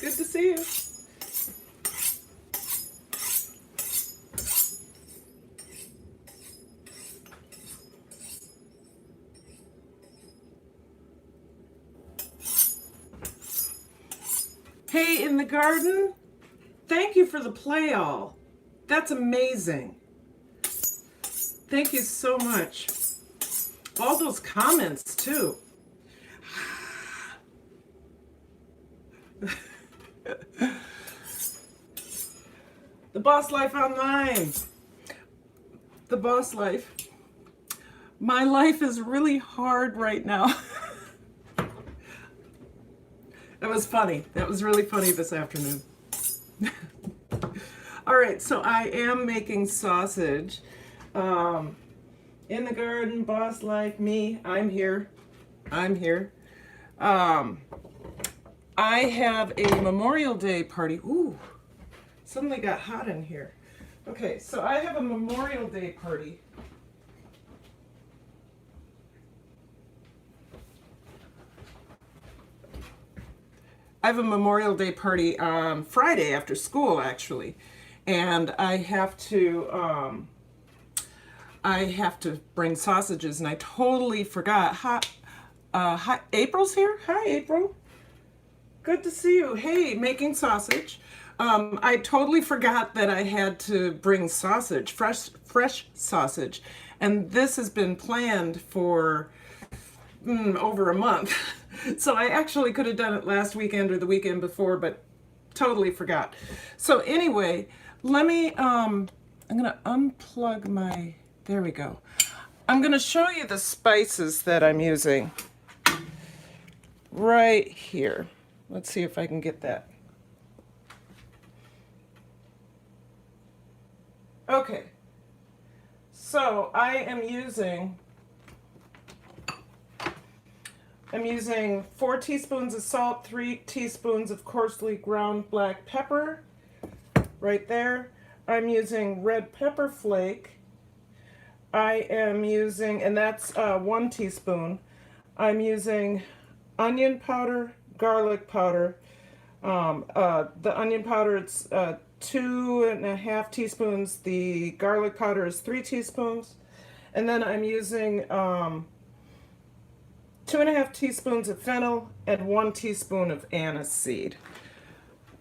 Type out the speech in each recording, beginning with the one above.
Good to see you. Hey, in the garden, thank you for the play all. That's amazing. Thank you so much. All those comments too. The Boss Life Online. The Boss Life. My life is really hard right now. That was funny. That was really funny this afternoon. All right, so I am making sausage. In the garden, boss like me. I'm here. I'm here. I have a Memorial Day party. Ooh, suddenly got hot in here. Okay, so I have a Memorial Day party. I have a Memorial Day party on Friday after school, actually, and I have to bring sausages, and I totally forgot. Hi, April's here. Hi, April. Good to see you. Hey, making sausage. I totally forgot that I had to bring sausage, fresh sausage, and this has been planned for over a month. So I actually could have done it last weekend or the weekend before, but totally forgot. So anyway, let me, I'm gonna unplug my, there we go. I'm gonna show you the spices that I'm using right here. Let's see if I can get that. Okay, so I'm using 4 teaspoons of salt, 3 teaspoons of coarsely ground black pepper, right there. I'm using red pepper flake. I am using, and that's 1 teaspoon. I'm using onion powder, garlic powder. The onion powder, it's 2.5 teaspoons. The garlic powder is 3 teaspoons. And then I'm using 2.5 teaspoons of fennel and 1 teaspoon of anise seed.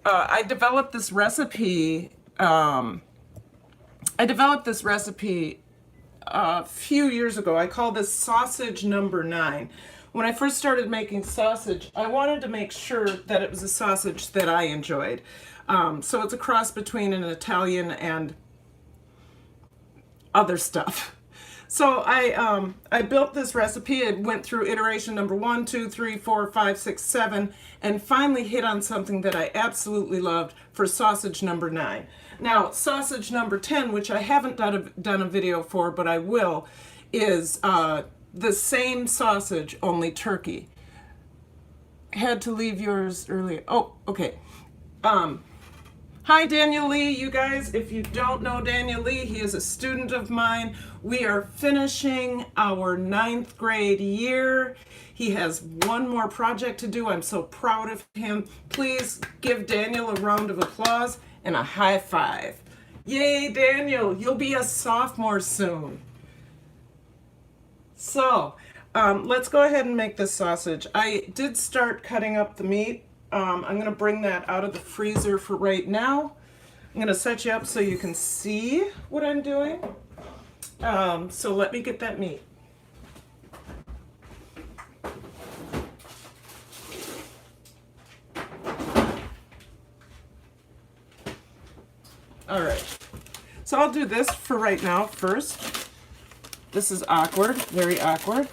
I developed this recipe. A few years ago. I call this sausage number 9. When I first started making sausage, I wanted to make sure that it was a sausage that I enjoyed. So it's a cross between an Italian and other stuff. So I built this recipe. It went through iteration number 1, 2, 3, 4, 5, 6, 7, and finally hit on something that I absolutely loved for sausage number 9. Now, sausage number 10, which I haven't done a video for, but I will, is the same sausage, only turkey. Had to leave yours earlier. Oh, okay. Hi, Daniel Lee, you guys. If you don't know Daniel Lee, he is a student of mine. We are finishing our 9th grade year. He has one more project to do. I'm so proud of him. Please give Daniel a round of applause and a high five. Yay, Daniel, you'll be a sophomore soon. So, let's go ahead and make this sausage. I did start cutting up the meat. I'm going to bring that out of the freezer for right now. I'm going to set you up so you can see what I'm doing. So let me get that meat. All right. So I'll do this for right now first. This is awkward, very awkward.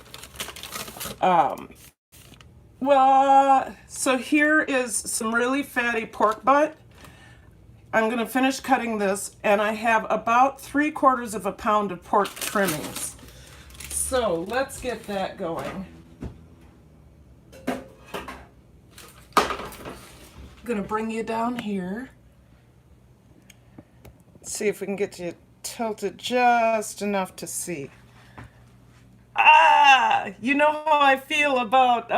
Well, so here is some really fatty pork butt. I'm going to finish cutting this, and I have about 3/4 of a pound of pork trimmings. So let's get that going. I'm going to bring you down here. Let's see if we can get you tilted just enough to see. Ah, you know how I feel about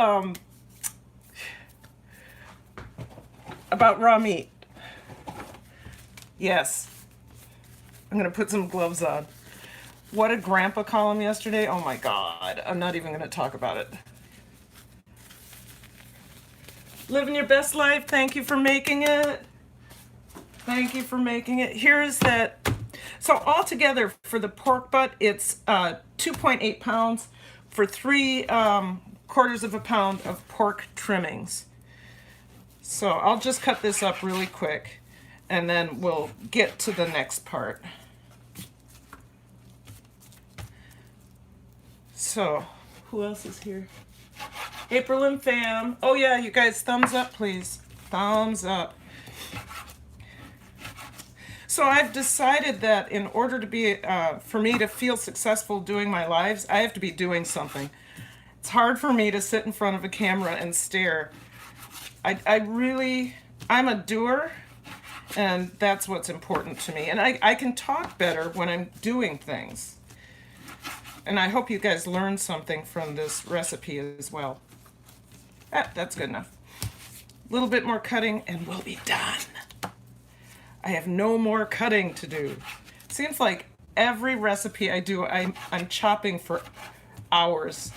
about raw meat. Yes. I'm going to put some gloves on. What did Grandpa call him yesterday? Oh my God. I'm not even going to talk about it. Living your best life. Thank you for making it. Thank you for making it. Here's that. So altogether for the pork butt, it's 2.8 pounds for 3/4 of a pound of pork trimmings. So I'll just cut this up really quick and then we'll get to the next part. So who else is here? April and Fam. Oh yeah, you guys, thumbs up please. Thumbs up. So I've decided that in order to be, for me to feel successful doing my lives, I have to be doing something. It's hard for me to sit in front of a camera and stare. I'm a doer, and that's what's important to me. And I can talk better when I'm doing things. And I hope you guys learned something from this recipe as well. That's good enough. A little bit more cutting and we'll be done. I have no more cutting to do. Seems like every recipe I do, I'm chopping for hours.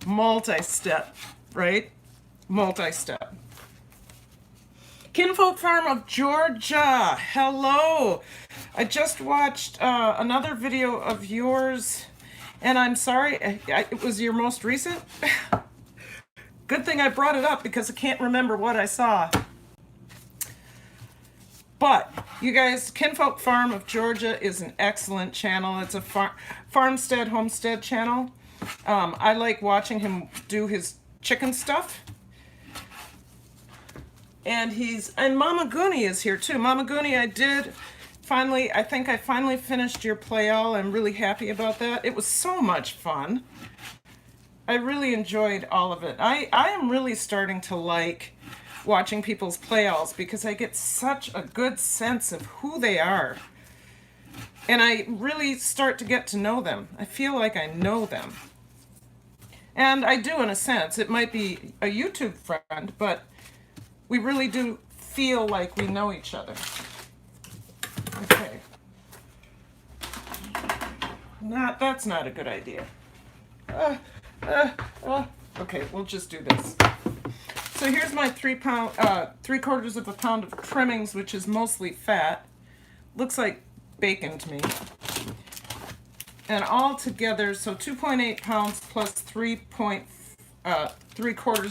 Multi-step, right? Multi-step. Kinfolk Farm of Georgia, hello. I just watched another video of yours, and I'm sorry, it was your most recent? Good thing I brought it up because I can't remember what I saw. But you guys, Kinfolk Farm of Georgia is an excellent channel. It's a farmstead, homestead channel. I like watching him do his chicken stuff. And Mama Goonie is here too. Mama Goonie, I think I finally finished your play-all. I'm really happy about that. It was so much fun. I really enjoyed all of it. I am really starting to like watching people's play-alls because I get such a good sense of who they are. And I really start to get to know them. I feel like I know them. And I do in a sense. It might be a YouTube friend, but we really do feel like we know each other. Okay. That's not a good idea. Okay, we'll just do this. So here's my 3/4 of a pound of trimmings, which is mostly fat. Looks like bacon to me. And all together, so 2.8 pounds plus 3/4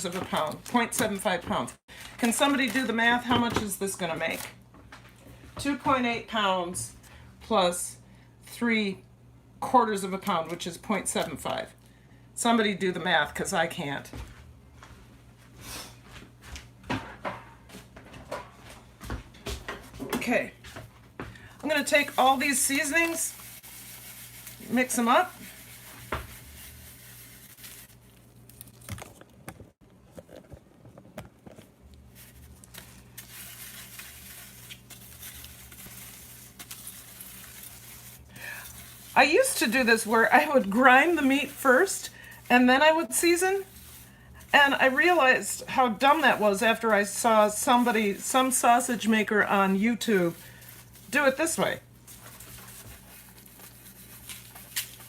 of a pound, 0.75 pounds. Can somebody do the math? How much is this going to make? 2.8 pounds plus 3/4 of a pound, which is 0.75. Somebody do the math, because I can't. Okay, I'm going to take all these seasonings, mix them up. I used to do this where I would grind the meat first and then I would season. And I realized how dumb that was after I saw some sausage maker on YouTube do it this way.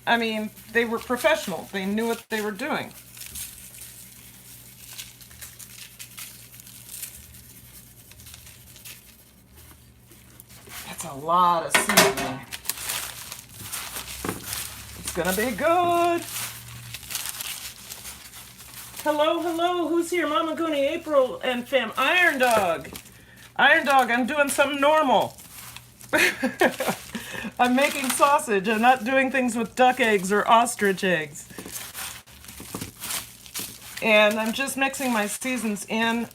I mean, they were professional. They knew what they were doing. That's a lot of seasoning. It's gonna be good. Hello, hello, who's here? Mama Goonie, April, and Fam. Iron Dog. Iron Dog, I'm doing something normal. I'm making sausage. I'm not doing things with duck eggs or ostrich eggs. And I'm just mixing my seasons in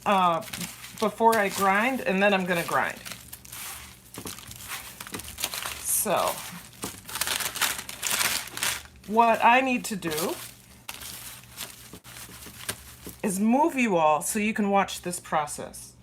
before I grind, and then I'm going to grind. So, what I need to do is move you all so you can watch this process.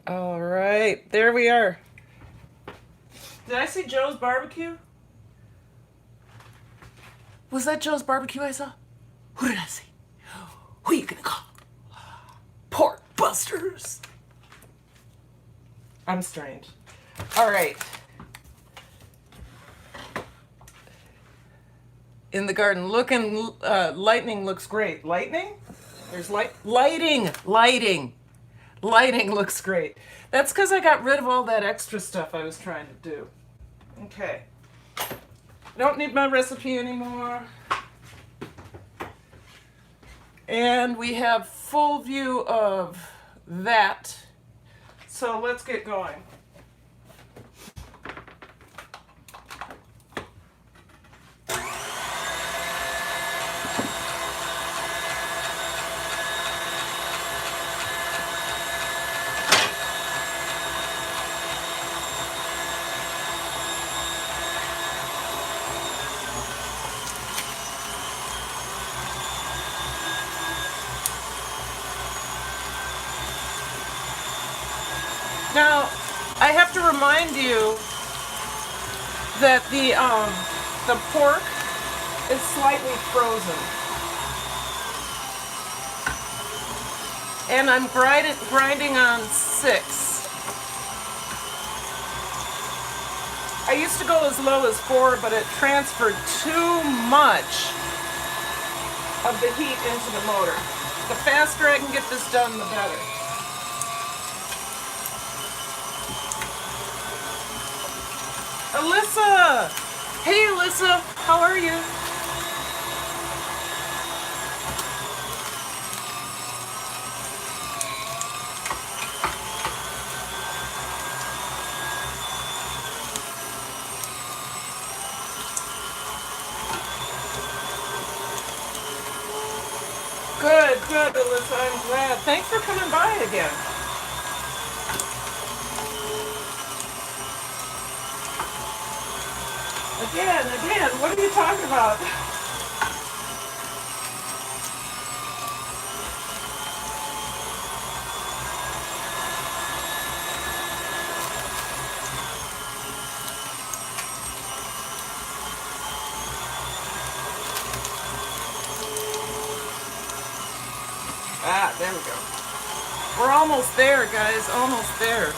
All right, there we are. Did I see Joe's Barbecue? Was that Joe's Barbecue I saw? Who did I see? Who are you gonna call? Pork Busters. I'm strange. All right. In the garden, looking, lightning looks great. Lightning? There's lighting. Lighting looks great. That's because I got rid of all that extra stuff I was trying to do. Okay. I don't need my recipe anymore. And we have full view of that. So let's get going. Now, I have to remind you that the pork is slightly frozen. And I'm grinding on 6. I used to go as low as 4, but it transferred too much of the heat into the motor. The faster I can get this done, the better. Alyssa! Hey Alyssa, how are you? Good, Alyssa, I'm glad. Thanks for coming by again. Again, what are you talking about? Ah, there we go. We're almost there, guys, almost there.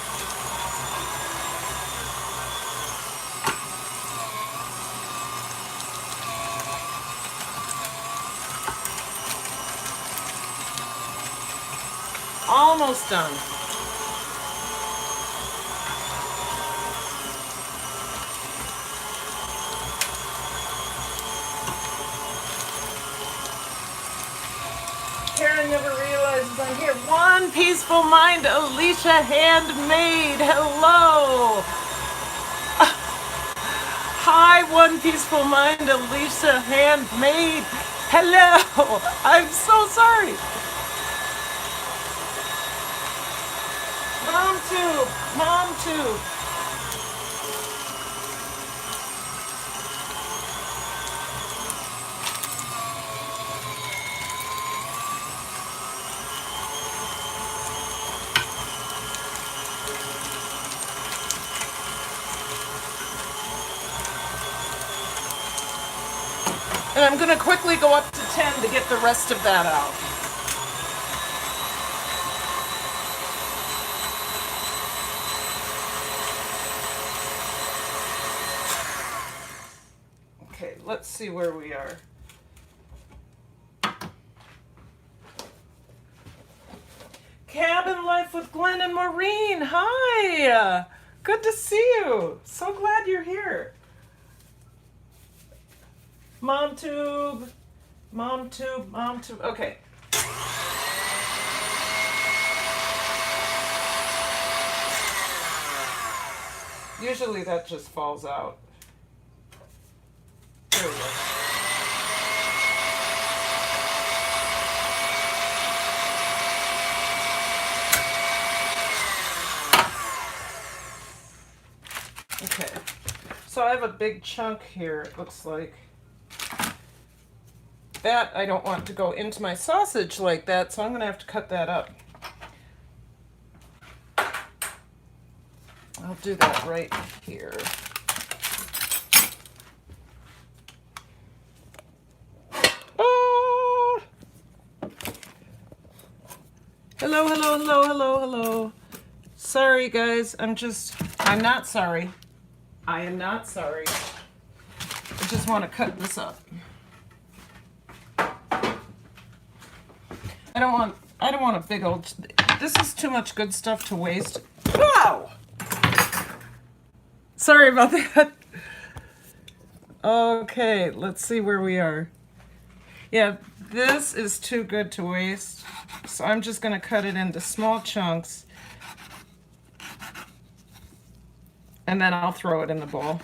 Almost done. Karen never realizes I'm here. One Peaceful Mind, Alicia Handmade. Hello. Hi, One Peaceful Mind, Alicia Handmade. Hello. I'm so sorry. Mom too. And I'm going to quickly go up to 10 to get the rest of that out. Okay, let's see where we are. Cabin Life with Glenn and Maureen. Hi. Good to see you. So glad you're here. Mom tube. Okay. Usually that just falls out. There we go. Okay. So I have a big chunk here, it looks like. That I don't want to go into my sausage like that, so I'm going to have to cut that up. I'll do that right here. Oh! Hello, hello, hello, hello, hello. Sorry, guys. I'm not sorry. I am not sorry. I just want to cut this up. I don't want a big old, this is too much good stuff to waste. Wow! Sorry about that. Okay, let's see where we are. Yeah, this is too good to waste. So I'm just gonna cut it into small chunks. And then I'll throw it in the bowl.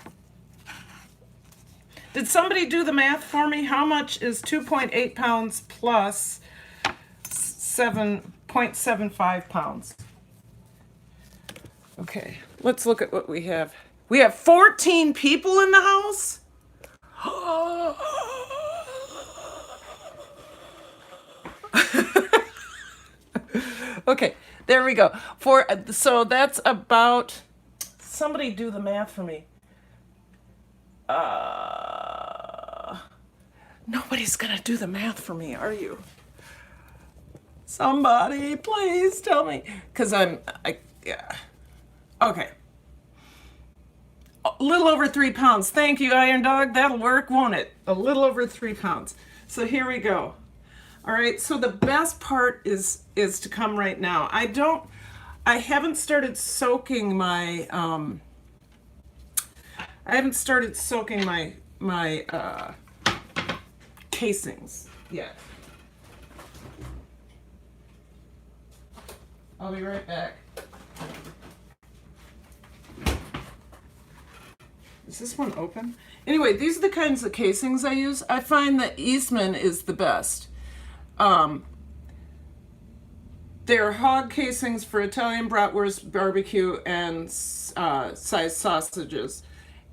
Did somebody do the math for me? How much is 2.8 pounds plus 7.75 pounds? Okay, let's look at what we have. We have 14 people in the house? Okay, there we go. So that's about, somebody do the math for me. Nobody's gonna do the math for me, are you? Somebody, please tell me. Because yeah. Okay. A little over 3 pounds. Thank you, Iron Dog. That'll work, won't it? A little over 3 pounds. So here we go. All right, so the best part is to come right now. I haven't started soaking my, casings yet. I'll be right back. Is this one open? Anyway, these are the kinds of casings I use. I find that Eastman is the best. They're hog casings for Italian bratwurst, barbecue, and sized sausages.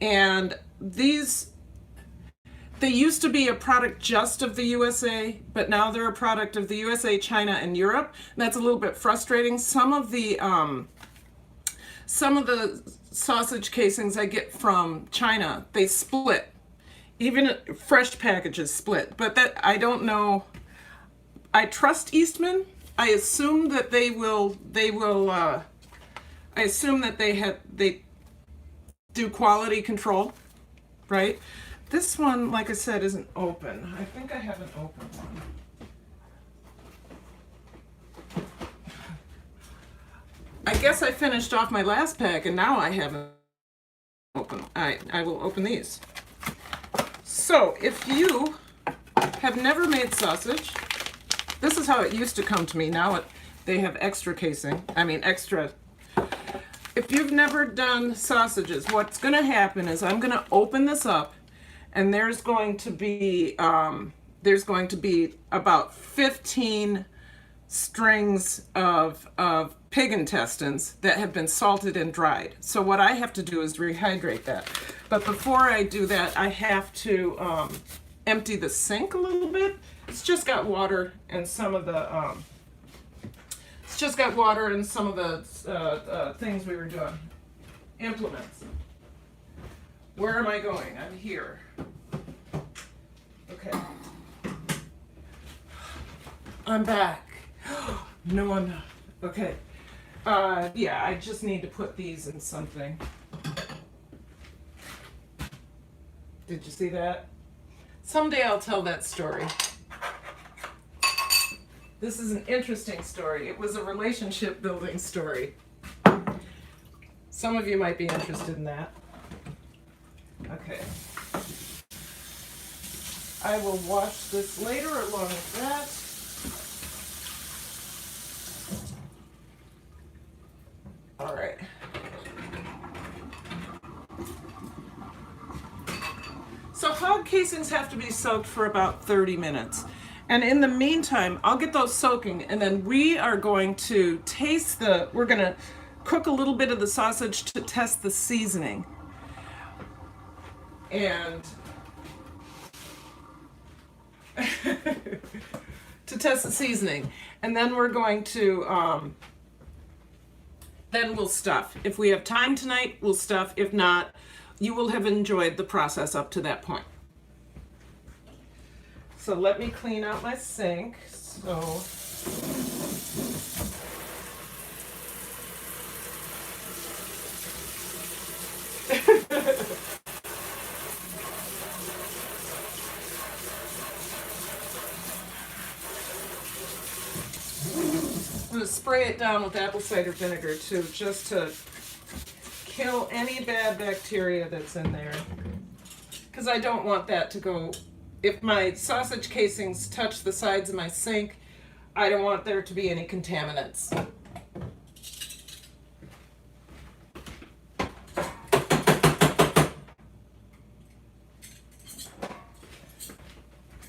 And these, they used to be a product just of the USA, but now they're a product of the USA, China, and Europe. And that's a little bit frustrating. Some of the sausage casings I get from China, they split. Even fresh packages split. But that, I don't know. I trust Eastman. I assume that they do quality control, right? This one, like I said, isn't open. I think I have an open one. I guess I finished off my last pack and now I haven't opened. I will open these. So if you have never made sausage, this is how it used to come to me. Now they have extra casing. I mean extra. If you've never done sausages, what's going to happen is I'm going to open this up, and there's going to be about 15 strings of pig intestines that have been salted and dried. So what I have to do is rehydrate that. But before I do that, I have to empty the sink a little bit. It's just got water and some of the things we were doing. Implements. Where am I going? I'm here. Okay. I'm back. No, I'm not. Okay. Yeah, I just need to put these in something. Did you see that? Someday I'll tell that story. This is an interesting story. It was a relationship building story. Some of you might be interested in that. Okay. I will watch this later along with that. All right. So hog casings have to be soaked for about 30 minutes. And in the meantime, I'll get those soaking, and then we are going to we're going to cook a little bit of the sausage to test the seasoning. And to test the seasoning. And then we're going to Then we'll stuff. If we have time tonight, we'll stuff. If not, you will have enjoyed the process up to that point. So let me clean out my sink. So I'm going to spray it down with apple cider vinegar too, just to kill any bad bacteria that's in there. Because I don't want that to go, if my sausage casings touch the sides of my sink, I don't want there to be any contaminants.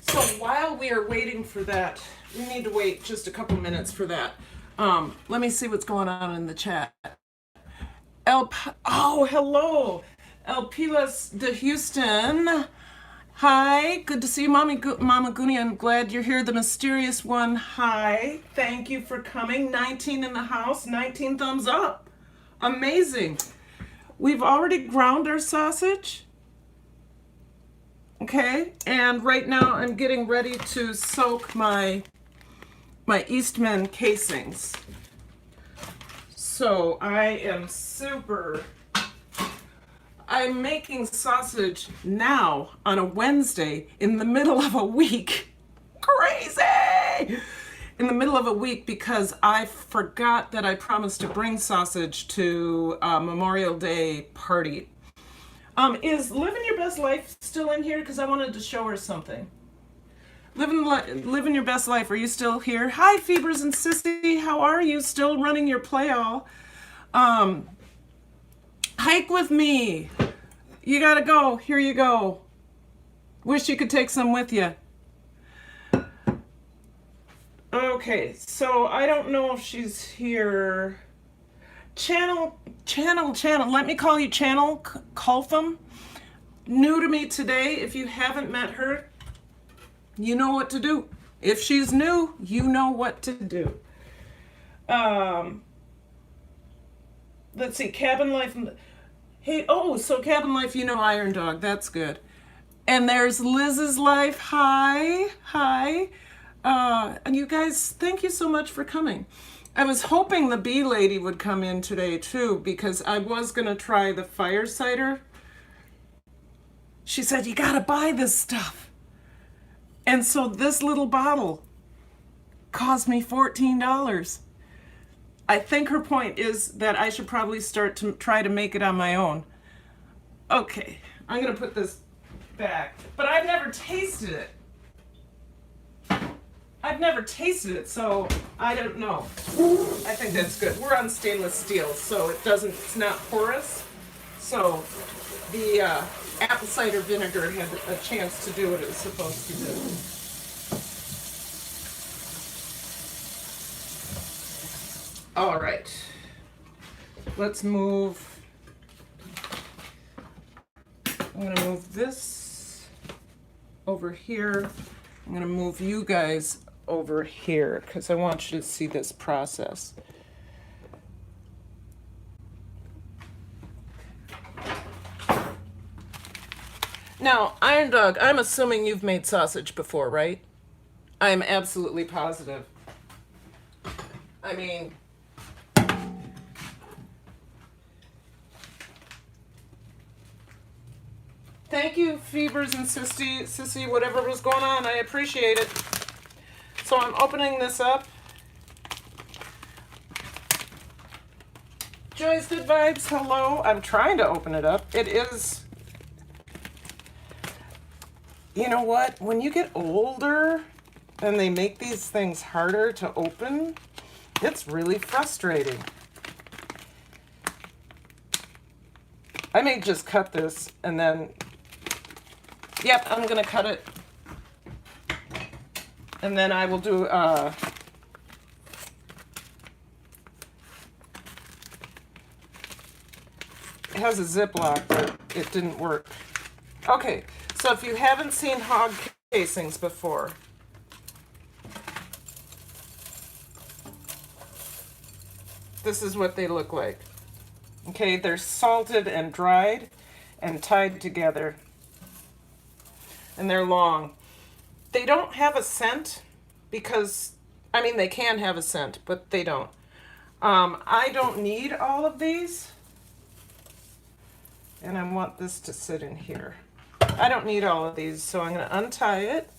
So while we are waiting for that, we need to wait just a couple minutes for that. Let me see what's going on in the chat. Oh, hello. El Pilas de Houston. Hi, good to see you, Mama Goonie. I'm glad you're here. The mysterious one. Hi, thank you for coming. 19 in the house, 19 thumbs up. Amazing. We've already ground our sausage. Okay, and right now I'm getting ready to soak my Eastman casings. So I'm making sausage now on a Wednesday in the middle of a week. Crazy! In the middle of a week because I forgot that I promised to bring sausage to a Memorial Day party. Is Living Your Best Life still in here? Because I wanted to show her something. Living Your Best Life, are you still here? Hi, Fevers and Sissy, how are you? Still running your play all? Hike with me. You gotta go. Here you go. Wish you could take some with you. Okay, so I don't know if she's here. Channel. Let me call you Channel Coltham. New to me today. If you haven't met her, you know what to do. If she's new, you know what to do. Let's see, Cabin Life. Hey, oh, so Cabin Life, you know Iron Dog. That's good. And there's Liz's Life. Hi. And you guys, thank you so much for coming. I was hoping the bee lady would come in today too, because I was going to try the fire cider. She said, you got to buy this stuff. And so this little bottle cost me $14. I think her point is that I should probably start to try to make it on my own. Okay, I'm going to put this back. But I've never tasted it. So I don't know. I think that's good. We're on stainless steel, so it's not porous. So the apple cider vinegar had a chance to do what it was supposed to do. All right, let's move. I'm gonna move this over here. I'm gonna move you guys over here because I want you to see this process. Now, Iron Dog, I'm assuming you've made sausage before, right? I'm absolutely positive. I mean, thank you, Fevers and Sissy, whatever was going on. I appreciate it. So I'm opening this up. Joy's Good Vibes, hello. I'm trying to open it up. It is, you know what? When you get older and they make these things harder to open, it's really frustrating. I may just cut this and then, yep, I'm gonna cut it. And then I will do, it has a Ziploc, but it didn't work. Okay, so if you haven't seen hog casings before, This is what they look like. Okay, they're salted and dried and tied together. And they're long. They don't have a scent because, I mean, they can have a scent, but they don't. I don't need all of these. And I want this to sit in here. I don't need all of these, so I'm going to untie it.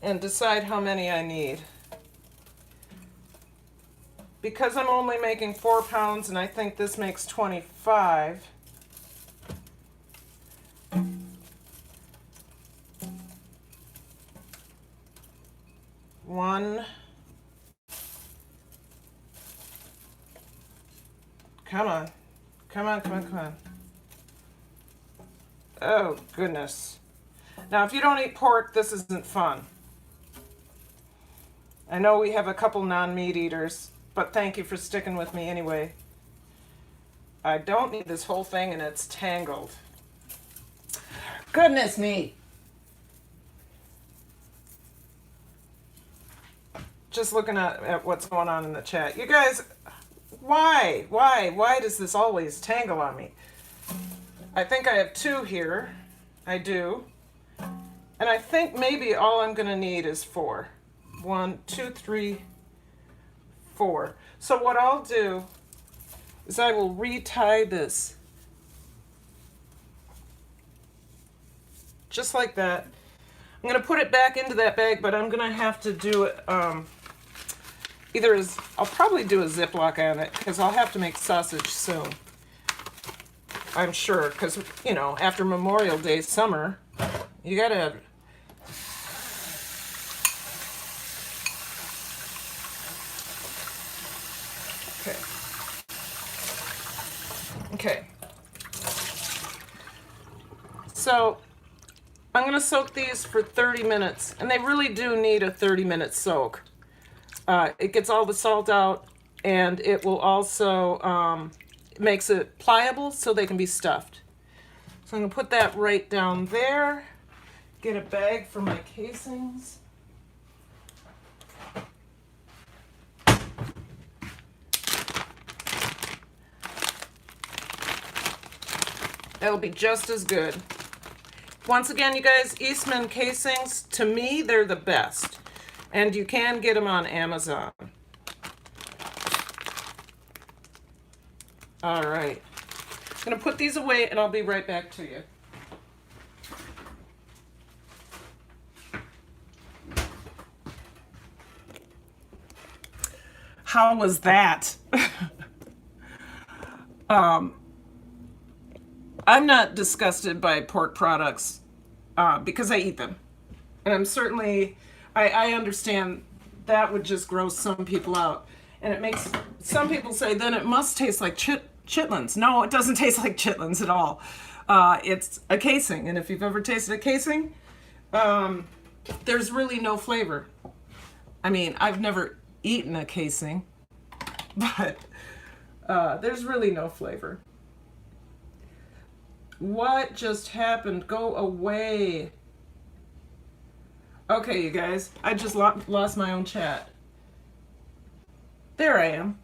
And decide how many I need. Because I'm only making 4 pounds and I think this makes 25. One. Come on. Come on, come on, come on. Oh, goodness. Now, if you don't eat pork, this isn't fun. I know we have a couple non-meat eaters, but thank you for sticking with me anyway. I don't need this whole thing and it's tangled. Goodness me. Just looking at what's going on in the chat. You guys, why does this always tangle on me? I think I have 2 here. I do. And I think maybe all I'm gonna need is 4. 1, 2, 3, 4. So what I'll do is I will retie this. Just like that. I'm gonna put it back into that bag, but I'm gonna have to do it, I'll probably do a Ziploc on it because I'll have to make sausage soon. I'm sure, because, you know, after Memorial Day summer, you gotta have. Okay. So I'm going to soak these for 30 minutes, and they really do need a 30-minute soak. It gets all the salt out, and it will also makes it pliable so they can be stuffed. So I'm going to put that right down there. Get a bag for my casings. That'll be just as good. Once again, you guys, Eastman casings, to me, they're the best. And you can get them on Amazon. All right. I'm going to put these away and I'll be right back to you. How was that? I'm not disgusted by pork products because I eat them. And I'm certainly, I understand that would just gross some people out. And it makes some people say, then it must taste like chitlins. No, it doesn't taste like chitlins at all. It's a casing. And if you've ever tasted a casing, there's really no flavor. I mean, I've never eaten a casing, but there's really no flavor. What just happened? Go away. Okay, you guys, I just lost my own chat. There I am.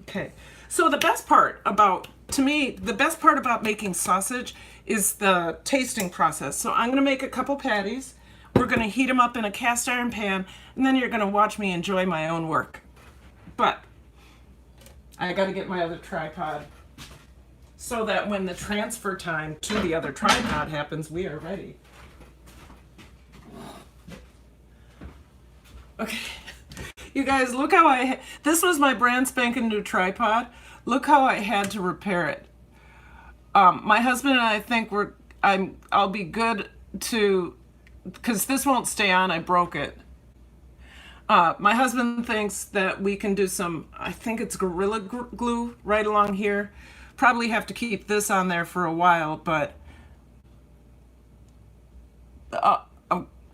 Okay, so the best part about, to me, the best part about making sausage is the tasting process. So I'm gonna make a couple patties. We're gonna heat them up in a cast iron pan, and then you're gonna watch me enjoy my own work. But I gotta get my other tripod so that when the transfer time to the other tripod happens, we are ready. Okay, you guys, look how this was my brand spanking new tripod. Look how I had to repair it. My husband and I think I'll be good to, because this won't stay on, I broke it. My husband thinks that we can do some, I think it's Gorilla Glue right along here. Probably have to keep this on there for a while, but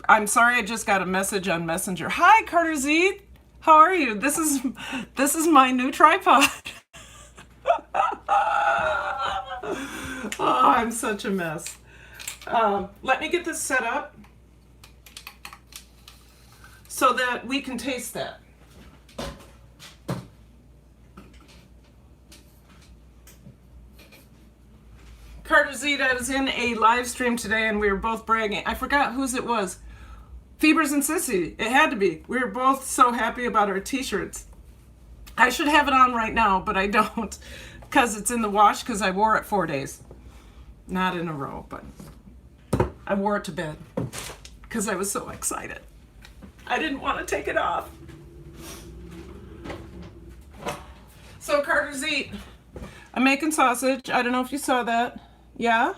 I'm sorry, I just got a message on Messenger. Hi, Carter Z. How are you? This is my new tripod. Oh, I'm such a mess. Let me get this set up so that we can taste that. Carter Z, I was in a live stream today and we were both bragging. I forgot whose it was. Phoebers and Sissy. It had to be. We were both so happy about our t-shirts. I should have it on right now, but I don't because it's in the wash because I wore it 4 days. Not in a row, but I wore it to bed because I was so excited. I didn't want to take it off. So Carter's Eat. I'm making sausage. I don't know if you saw that. Yeah?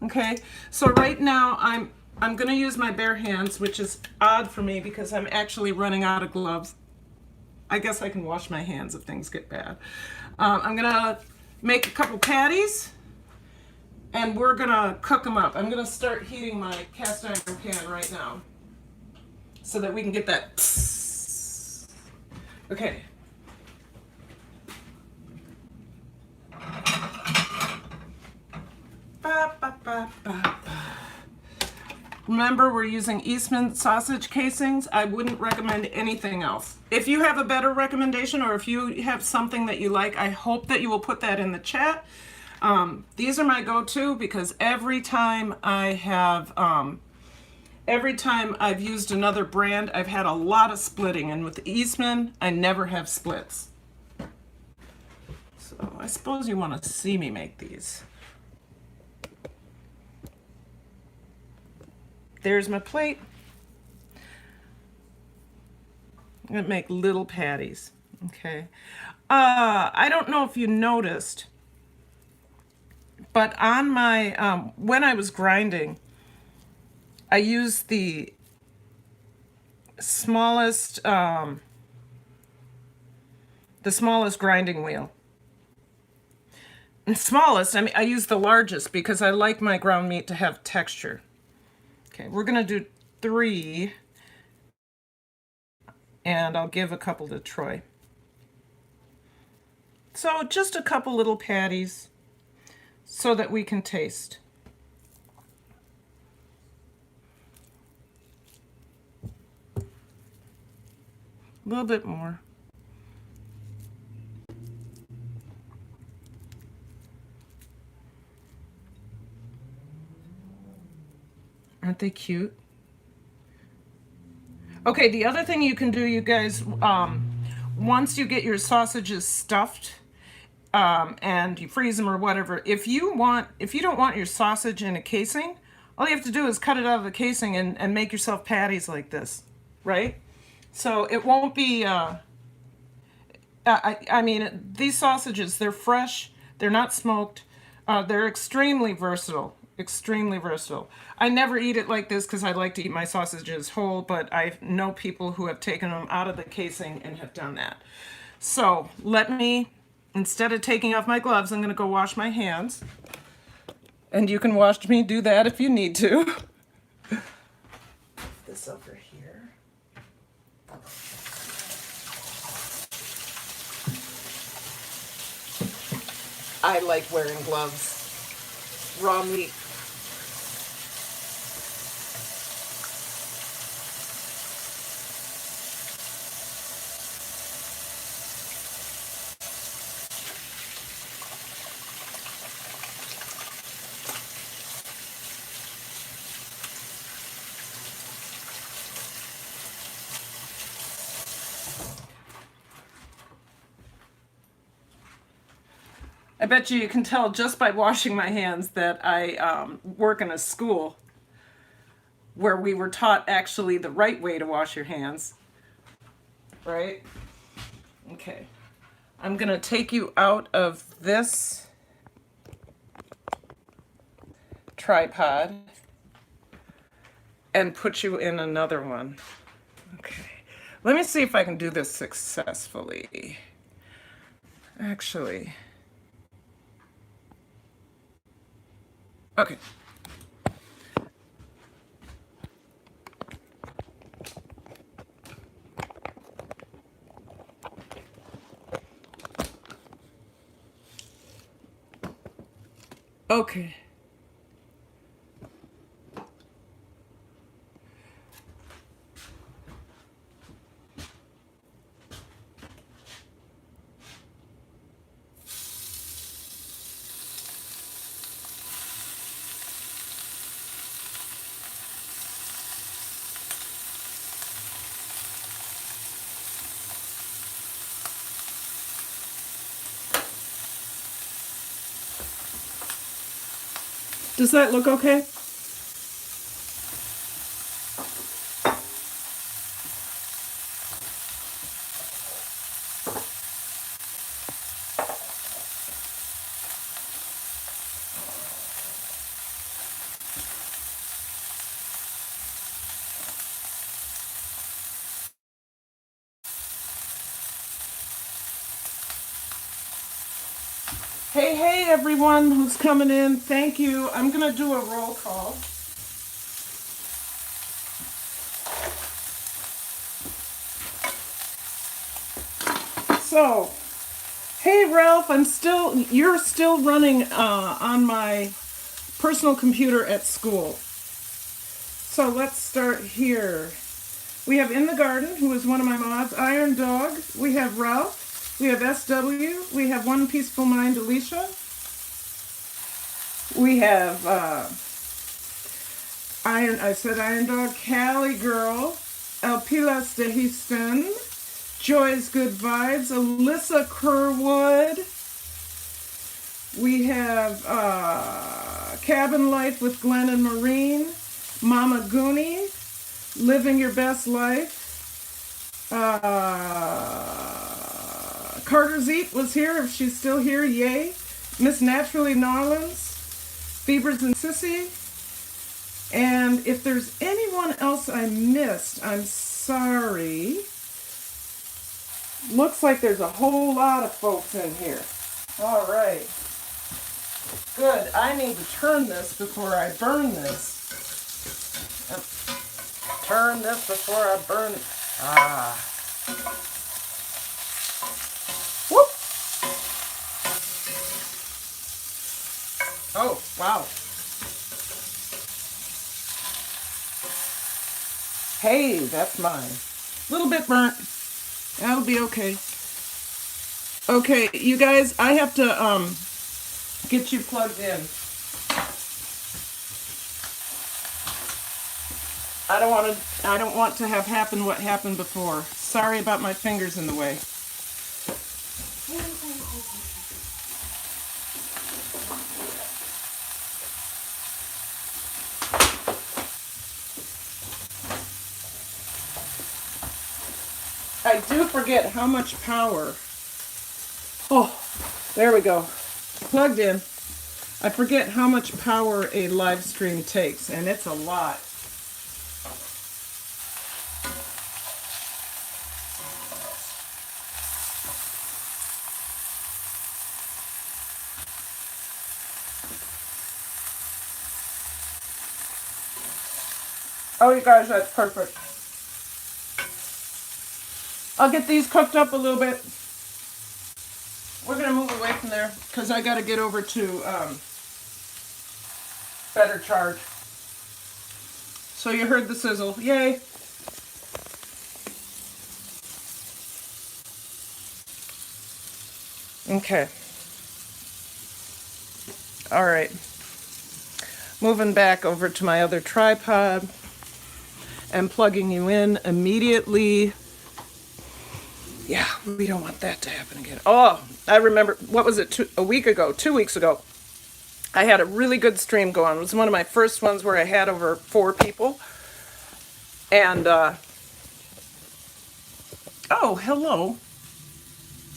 Okay. So right now I'm going to use my bare hands, which is odd for me because I'm actually running out of gloves. I guess I can wash my hands if things get bad. I'm going to make a couple patties and we're going to cook them up. I'm going to start heating my cast iron pan right now so that we can get that. Okay. Ba, ba, ba, ba, ba. Remember, we're using Eastman sausage casings. I wouldn't recommend anything else. If you have a better recommendation or if you have something that you like, I hope that you will put that in the chat. These are my go-to because every time I've used another brand, I've had a lot of splitting. And with Eastman, I never have splits. So I suppose you want to see me make these. There's my plate. I'm gonna make little patties, okay? I don't know if you noticed, but on my, when I was grinding, I used the smallest grinding wheel. And smallest, I mean, I use the largest because I like my ground meat to have texture. Okay, we're gonna do 3, and I'll give a couple to Troy. So just a couple little patties so that we can taste. A little bit more. Aren't they cute? Okay, the other thing you can do, you guys, once you get your sausages stuffed and you freeze them or whatever, if you don't want your sausage in a casing, all you have to do is cut it out of the casing and make yourself patties like this, right? So it won't be, I mean, these sausages, they're fresh, they're not smoked, they're extremely versatile. Extremely versatile. I never eat it like this because I like to eat my sausages whole, but I know people who have taken them out of the casing and have done that. So let me, instead of taking off my gloves, I'm going to go wash my hands. And you can watch me do that if you need to. Put this over here. I like wearing gloves. Raw meat. I bet you can tell just by washing my hands that I work in a school where we were taught actually the right way to wash your hands, right? Okay, I'm gonna take you out of this tripod and put you in another one. Okay, let me see if I can do this successfully. Actually, okay. Okay. Does that look okay? Hey, hey, everyone who's coming in. Thank you. I'm going to do a roll call. So, hey, Ralph, you're still running on my personal computer at school. So let's start here. We have In the Garden, who is one of my mods, Iron Dog. We have Ralph. We have SW. We have One Peaceful Mind, Alicia. We have Iron Dog, Cali Girl, El Pilas de Houston, Joy's Good Vibes, Alyssa Kerwood. We have Cabin Life with Glenn and Maureen, Mama Goonie, Living Your Best Life. Carter's Eat was here, if she's still here, yay. Miss Naturally Narlands, Fevers and Sissy. And if there's anyone else I missed, I'm sorry. Looks like there's a whole lot of folks in here. All right. Good. I need to turn this before I burn this. Turn this before I burn it. Whoop. Oh, wow. Hey, that's mine. A little bit burnt. That'll be okay. Okay, you guys, I have to get you plugged in. I don't want to have happen what happened before. Sorry about my fingers in the way. I do forget how much power. Oh, there we go. Plugged in. I forget how much power a live stream takes, and it's a lot. Oh, you guys, that's perfect. I'll get these cooked up a little bit. We're going to move away from there because I got to get over to better charge. So you heard the sizzle. Yay. Okay. All right. Moving back over to my other tripod and plugging you in immediately. Yeah, we don't want that to happen again. Oh, I remember, what was it, 2 weeks ago, I had a really good stream going. It was one of my first ones where I had over 4 people. And, oh, hello.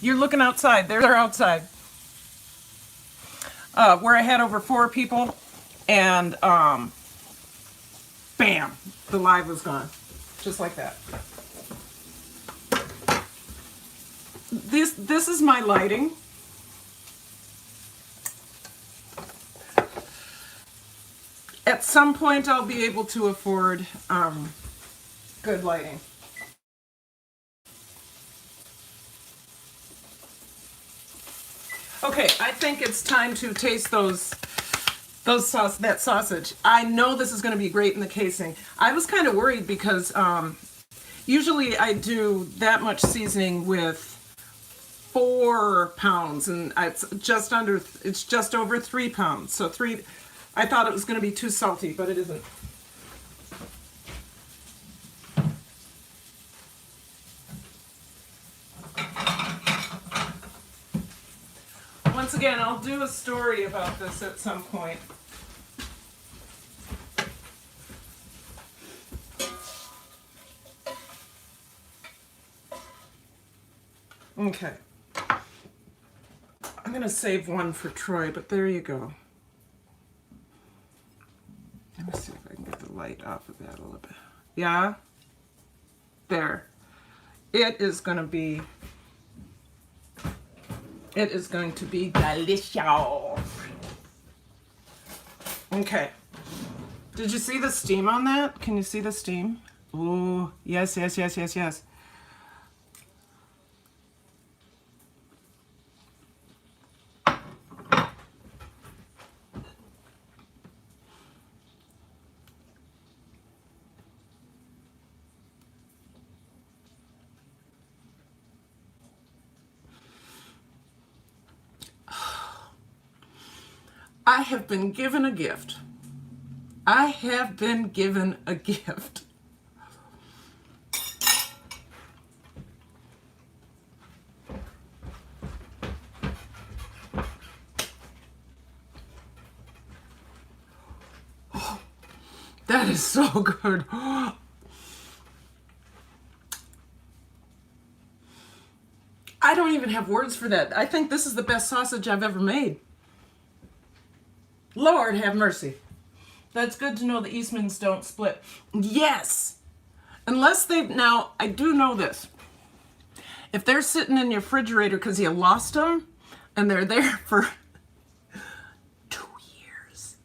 You're looking outside. They're outside. Where I had over 4 people, and, bam, the live was gone. Just like that. This is my lighting. At some point I'll be able to afford good lighting. Okay, I think it's time to taste that sausage. I know this is going to be great in the casing. I was kind of worried because usually I do that much seasoning with 4 pounds, and it's just over 3 pounds. So I thought it was going to be too salty, but it isn't. Once again, I'll do a story about this at some point. Okay. I'm going to save one for Troy, but there you go. Let me see if I can get the light off of that a little bit. Yeah? There. It is going to be delicious. Okay. Did you see the steam on that? Can you see the steam? Ooh, yes, yes, yes, yes, yes. I have been given a gift. I have been given a gift. Oh, that is so good. I don't even have words for that. I think this is the best sausage I've ever made. Lord have mercy. That's good to know the Eastmans don't split. Yes. Unless they've, now, I do know this. If they're sitting in your refrigerator because you lost them and they're there for 2 years,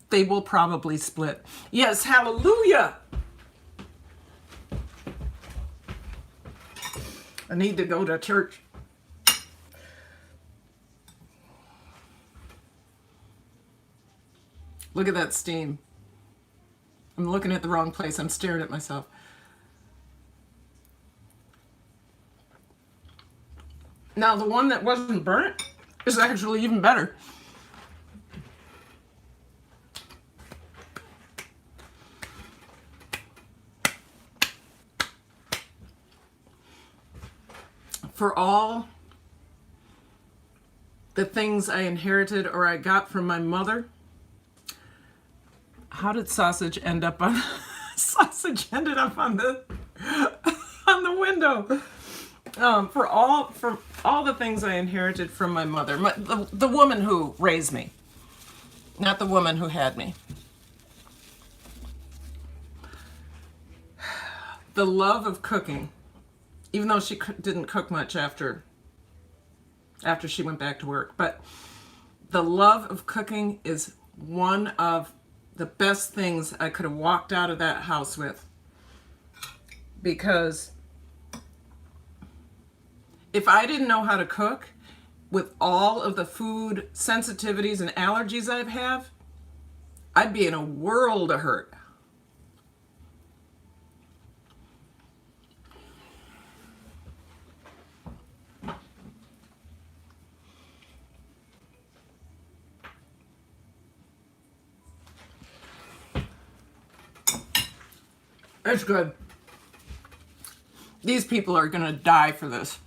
they will probably split. Yes, hallelujah. I need to go to church. Look at that steam. I'm looking at the wrong place. I'm staring at myself. Now, the one that wasn't burnt is actually even better. For all the things I inherited or I got from my mother, how did sausage end up on sausage ended up on the on the window? For all the things I inherited from my mother, the woman who raised me, not the woman who had me. The love of cooking, even though she didn't cook much after she went back to work, but the love of cooking is one of the best things I could have walked out of that house with. Because if I didn't know how to cook, with all of the food sensitivities and allergies I have, I'd be in a world of hurt. It's good. These people are going to die for this.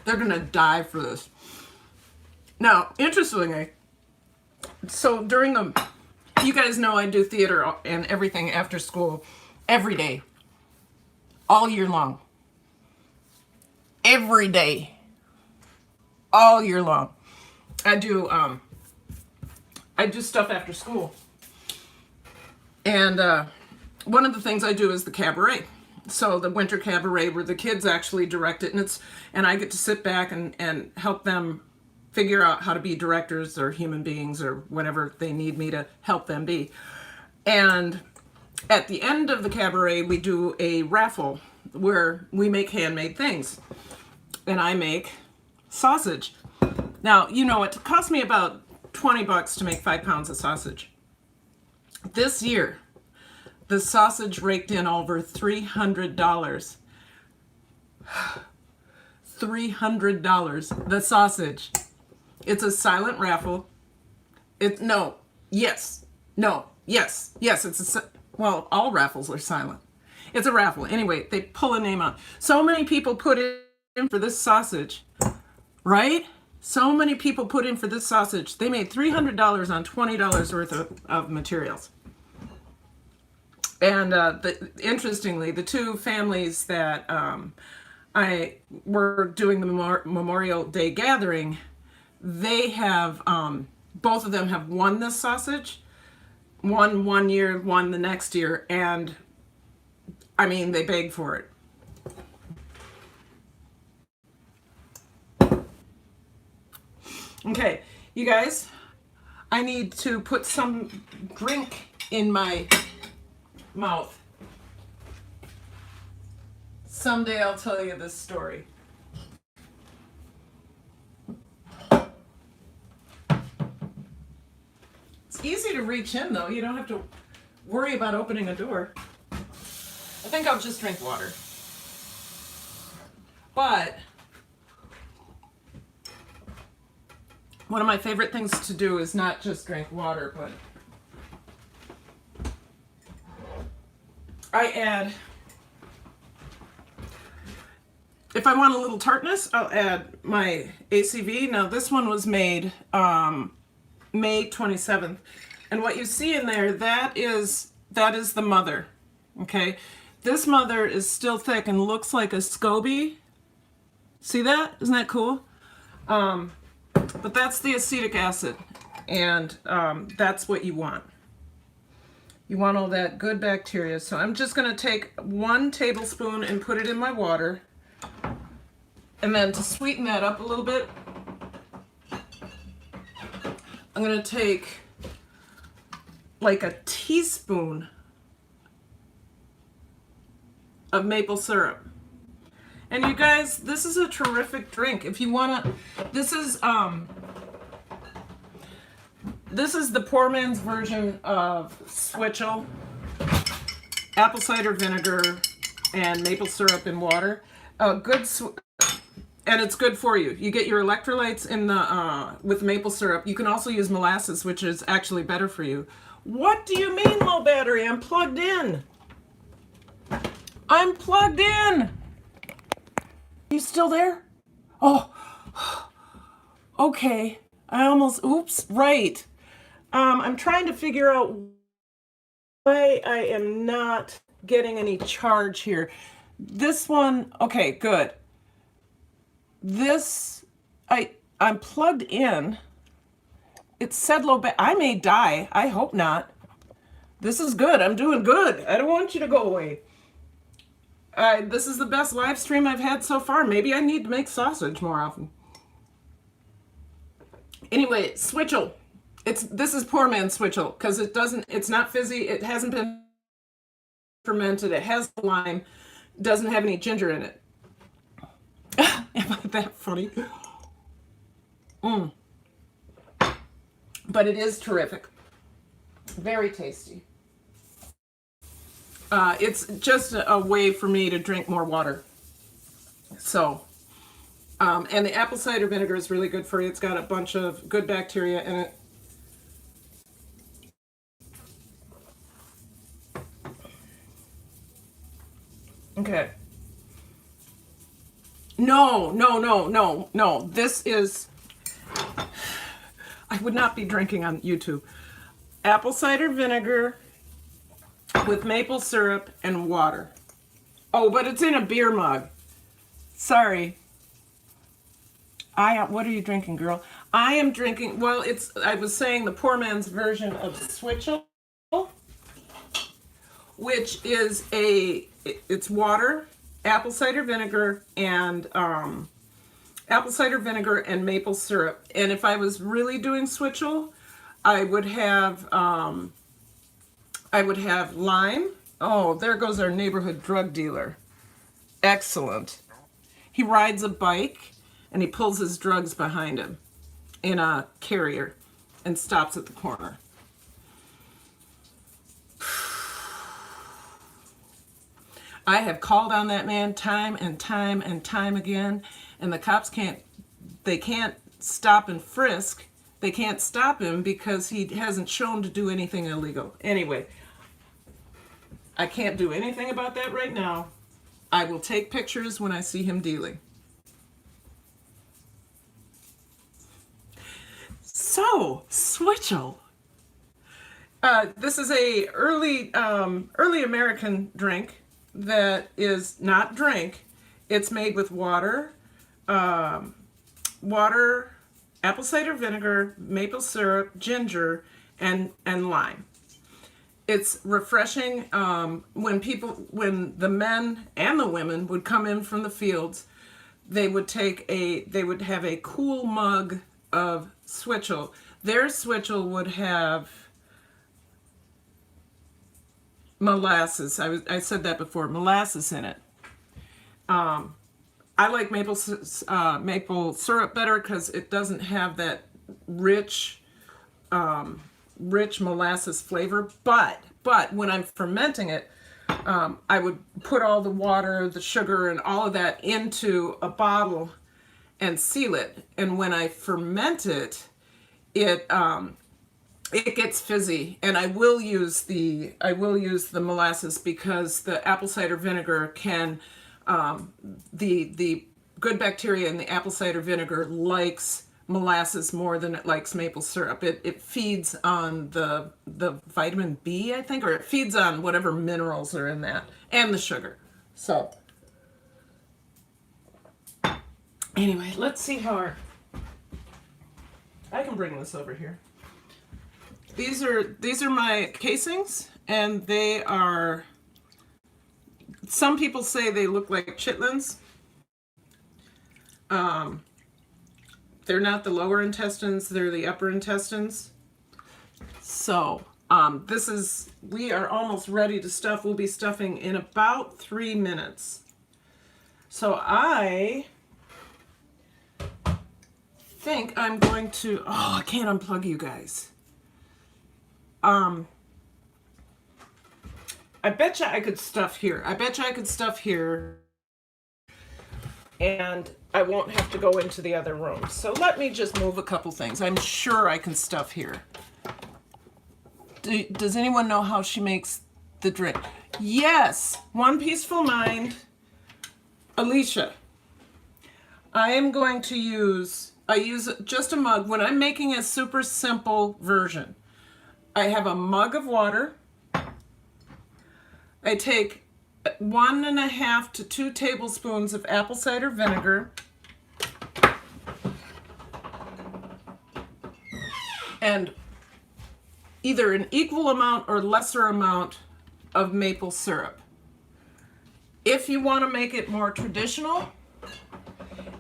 They're going to die for this. Now, interestingly, so during you guys know I do theater and everything after school every day, all year long. Every day. All year long. I do stuff after school. And one of the things I do is the cabaret. So the winter cabaret where the kids actually direct it, and I get to sit back and help them figure out how to be directors or human beings or whatever they need me to help them be. And at the end of the cabaret, we do a raffle where we make handmade things. And I make sausage. Now, you know, it cost me about $20 to make 5 pounds of sausage. This year, the sausage raked in over $300. $300. The sausage. It's a silent raffle. Yes. Well, all raffles are silent. It's a raffle. Anyway, they pull a name out. So many people put in for this sausage, right? So many people put in for this sausage. They made $300 on $20 worth of materials. And interestingly, the two families that we're doing the Memorial Day gathering, they have, both of them have won this sausage. One year, one the next year, and I mean, they begged for it. Okay, you guys, I need to put some drink in my mouth. Someday I'll tell you this story. It's easy to reach in, though. You don't have to worry about opening a door. I think I'll just drink water. But one of my favorite things to do is not just drink water, but I add, if I want a little tartness, I'll add my ACV. Now this one was made May 27th. And what you see in there, that is the mother, okay? This mother is still thick and looks like a SCOBY. See that? Isn't that cool? But that's the acetic acid, and that's what you want. You want all that good bacteria. So I'm just going to take 1 tablespoon and put it in my water. And then to sweeten that up a little bit, I'm going to take like a teaspoon of maple syrup. And you guys, this is a terrific drink. If you want to, this is the poor man's version of switchel, apple cider vinegar, and maple syrup and water. And it's good for you. You get your electrolytes in the with maple syrup. You can also use molasses, which is actually better for you. What do you mean, low battery? I'm plugged in. I'm plugged in. You still there? Oh, okay. Oops, right. I'm trying to figure out why I am not getting any charge here. This one, okay, good. This, I'm plugged in. It said low battery. I may die. I hope not. This is good. I'm doing good. I don't want you to go away. This is the best live stream I've had so far. Maybe I need to make sausage more often. Anyway, switchel. This is poor man's switchel because it's not fizzy. It hasn't been fermented. It has lime. Doesn't have any ginger in it. Am I that funny? But it is terrific. Very tasty. It's just a way for me to drink more water. So, and the apple cider vinegar is really good for you. It's got a bunch of good bacteria in it. Okay. No. This is, I would not be drinking on YouTube. Apple cider vinegar with maple syrup and water. Oh, but it's in a beer mug. Sorry. What are you drinking, girl? I am drinking, well, I was saying the poor man's version of switchel, which is it's water, apple cider vinegar, and maple syrup. And if I was really doing switchel, I would have lime. Oh, there goes our neighborhood drug dealer. Excellent. He rides a bike and he pulls his drugs behind him in a carrier and stops at the corner. I have called on that man time and time and time again, and the cops can't stop and frisk. They can't stop him because he hasn't shown to do anything illegal. Anyway, I can't do anything about that right now. I will take pictures when I see him dealing. So, switchel. This is a early American drink that is not drink. It's made with water, water, apple cider vinegar, maple syrup, ginger, and lime. It's refreshing. When the men and the women would come in from the fields, they would have a cool mug of switchel. Their switchel would have molasses. I said that before, molasses in it. I like maple syrup better because it doesn't have that rich molasses flavor. But when I'm fermenting it, I would put all the water, the sugar, and all of that into a bottle and seal it. And when I ferment it, it gets fizzy. And I will use the molasses because the apple cider vinegar can. The good bacteria in the apple cider vinegar likes molasses more than it likes maple syrup. It feeds on the vitamin B, I think, or it feeds on whatever minerals are in that, and the sugar. So anyway, let's see how I can bring this over here. These are my casings, and they are, some people say they look like chitlins. They're not the lower intestines, they're the upper intestines. So we are almost ready to stuff. We'll be stuffing in about 3 minutes. So I think I'm going to, I can't unplug you guys. I bet you I could stuff here. And I won't have to go into the other room. So let me just move a couple things. I'm sure I can stuff here. Does anyone know how she makes the drink? Yes, One Peaceful Mind, Alicia. I use just a mug. When I'm making a super simple version, I have a mug of water. I take 1.5 to 2 tablespoons of apple cider vinegar and either an equal amount or lesser amount of maple syrup. If you want to make it more traditional,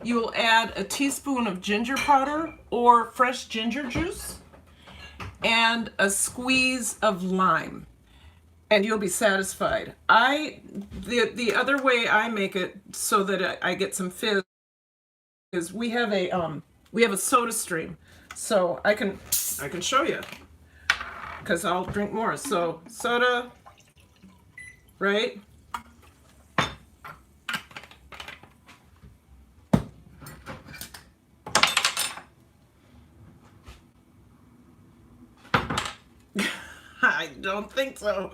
you will add a teaspoon of ginger powder or fresh ginger juice and a squeeze of lime. And you'll be satisfied. The other way I make it so that I get some fizz is we have a soda stream, so I can show you because I'll drink more. So soda, right? I don't think so.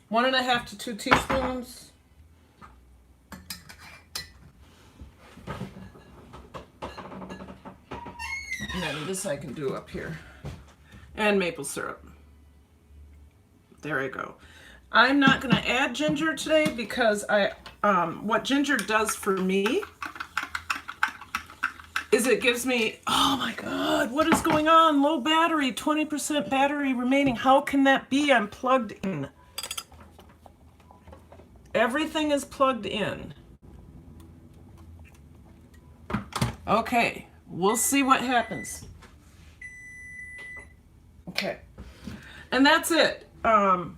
One and a half to 2 teaspoons. And then this I can do up here. And maple syrup. There I go. I'm not going to add ginger today because what ginger does for me is it gives me, oh my God, what is going on? Low battery, 20% battery remaining. How can that be? I'm plugged in. Everything is plugged in. Okay, we'll see what happens. Okay, and that's it. I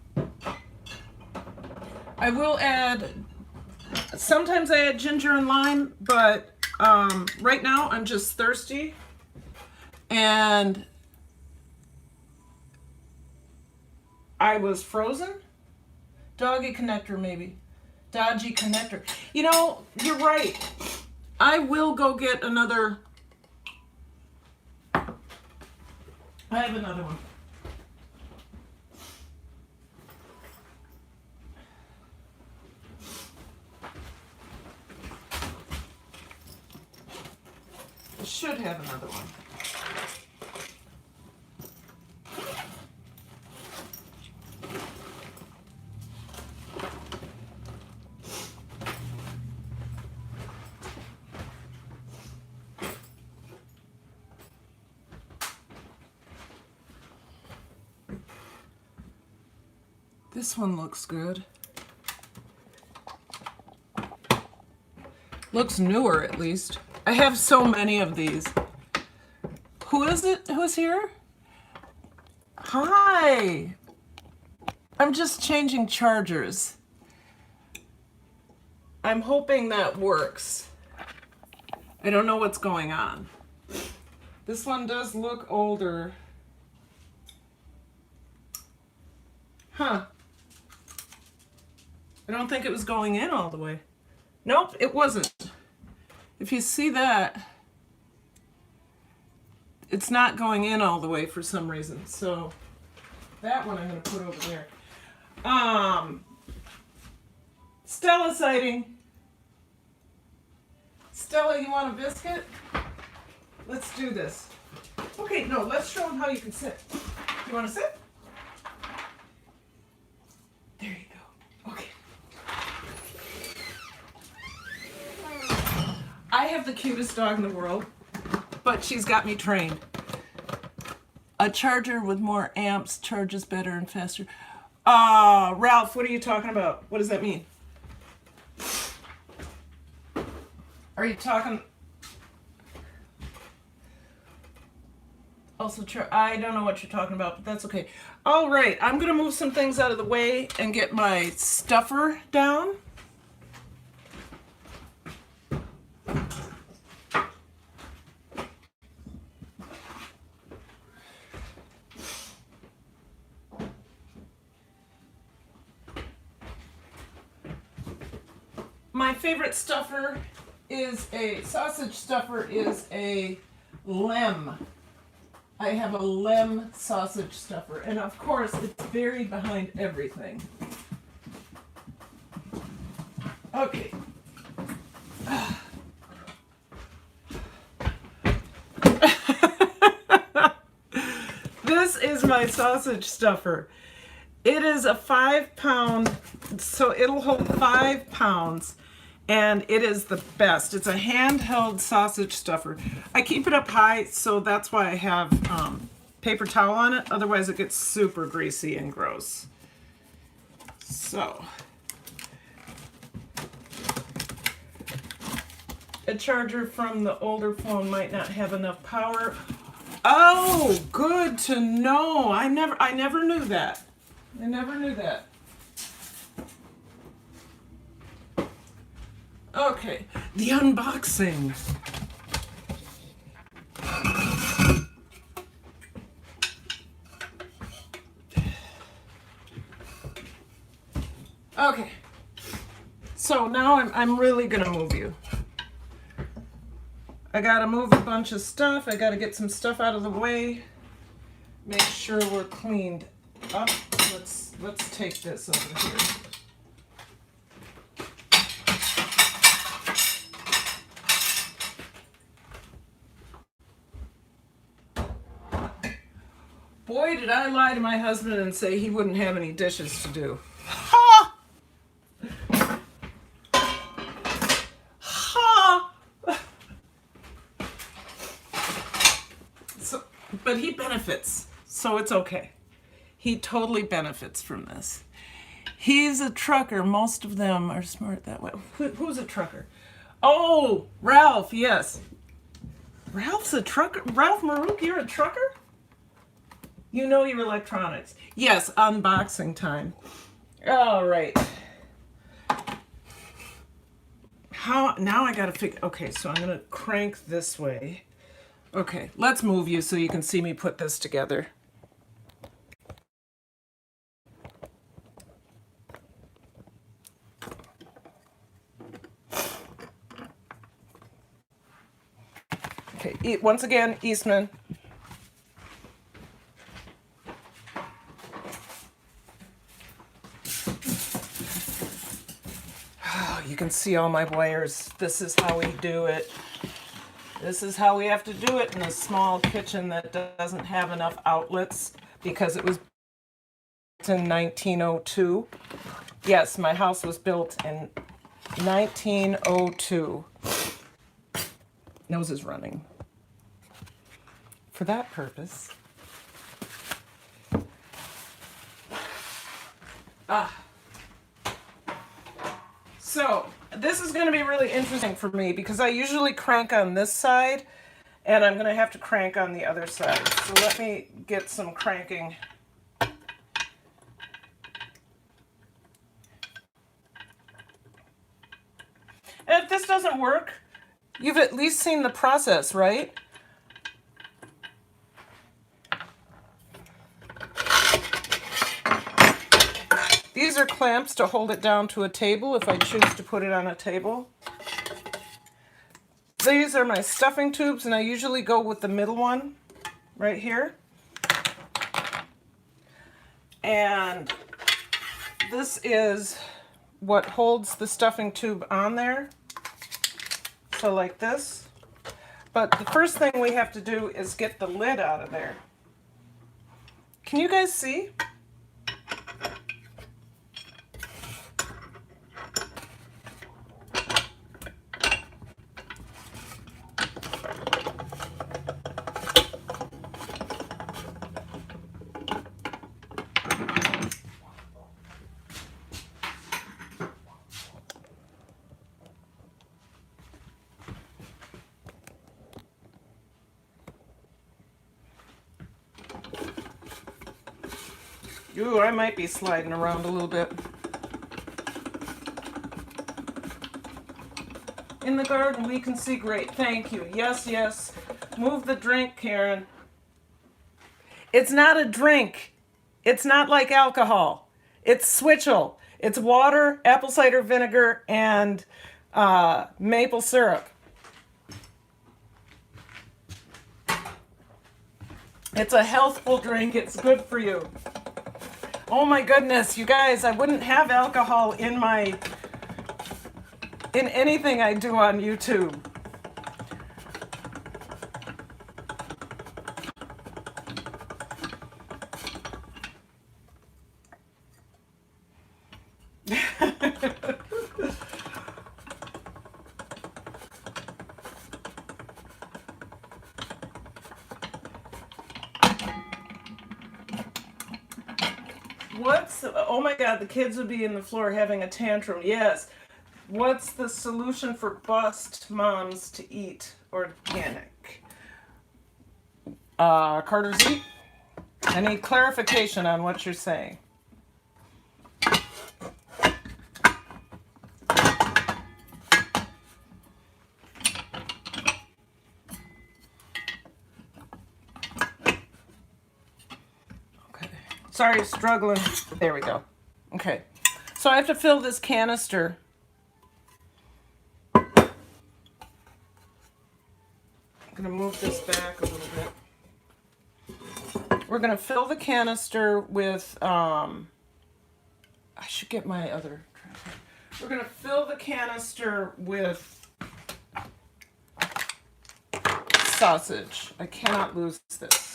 will add, sometimes I add ginger and lime, but right now I'm just thirsty and I was frozen. Doggy connector, maybe. Dodgy connector. You know, you're right. I will go get another. I have another one. I should have another one. This one looks good. Looks newer, at least. I have so many of these. Who is it? Who's here? Hi. I'm just changing chargers. I'm hoping that works. I don't know what's going on. This one does look older. Huh. I don't think it was going in all the way. Nope, it wasn't. If you see that, it's not going in all the way for some reason. So that one I'm going to put over there. Stella sighting. Stella, you want a biscuit? Let's do this. Okay, no, let's show them how you can sit. You want to sit? There you go. Okay. I have the cutest dog in the world, but she's got me trained. A charger with more amps charges better and faster. Ralph, what are you talking about? What does that mean? Are you talking... Also, I don't know what you're talking about, but that's okay. All right, I'm going to move some things out of the way and get my stuffer down. My favorite stuffer is sausage stuffer is a Lem. I have a Lem sausage stuffer, and of course it's buried behind everything. Okay. This is my sausage stuffer. It is a 5-pound, so it'll hold 5 pounds. And it is the best. It's a handheld sausage stuffer. I keep it up high, so that's why I have paper towel on it. Otherwise, it gets super greasy and gross. So, a charger from the older phone might not have enough power. Oh, good to know. I never knew that. I never knew that. Okay, the unboxing. Okay, so now I'm really gonna move you. I gotta move a bunch of stuff. I gotta get some stuff out of the way. Make sure we're cleaned up. Let's take this over here. Boy, did I lie to my husband and say he wouldn't have any dishes to do. Ha! Ha! So, but he benefits, so it's okay. He totally benefits from this. He's a trucker. Most of them are smart that way. Who's a trucker? Oh, Ralph, yes. Ralph's a trucker. Ralph Marouk, you're a trucker? You know your electronics. Yes, unboxing time. All right. Now I gotta figure, okay, so I'm gonna crank this way. Okay, let's move you so you can see me put this together. Okay, once again, Eastman. You can see all my wires. This is how we do it. This is how we have to do it in a small kitchen that doesn't have enough outlets because it was built in 1902. Yes, my house was built in 1902. Nose is running. For that purpose. Ah. So this is going to be really interesting for me because I usually crank on this side and I'm going to have to crank on the other side. So let me get some cranking. And if this doesn't work, you've at least seen the process, right? These are clamps to hold it down to a table if I choose to put it on a table. These are my stuffing tubes, and I usually go with the middle one right here. And this is what holds the stuffing tube on there. So like this. But the first thing we have to do is get the lid out of there. Can you guys see? Ooh, I might be sliding around a little bit. In the garden, we can see great. Thank you. Yes, yes. Move the drink, Karen. It's not a drink. It's not like alcohol. It's switchel. It's water, apple cider vinegar, and maple syrup. It's a healthful drink. It's good for you. Oh my goodness, you guys, I wouldn't have alcohol in anything I do on YouTube. Oh my God, the kids would be in the floor having a tantrum. Yes. What's the solution for bust moms to eat organic? Carter Z, I need clarification on what you're saying. Sorry, struggling. There we go. Okay. So I have to fill this canister. I'm going to move this back a little bit. We're going to fill the canister with, I should get my other. We're going to fill the canister with sausage. I cannot lose this.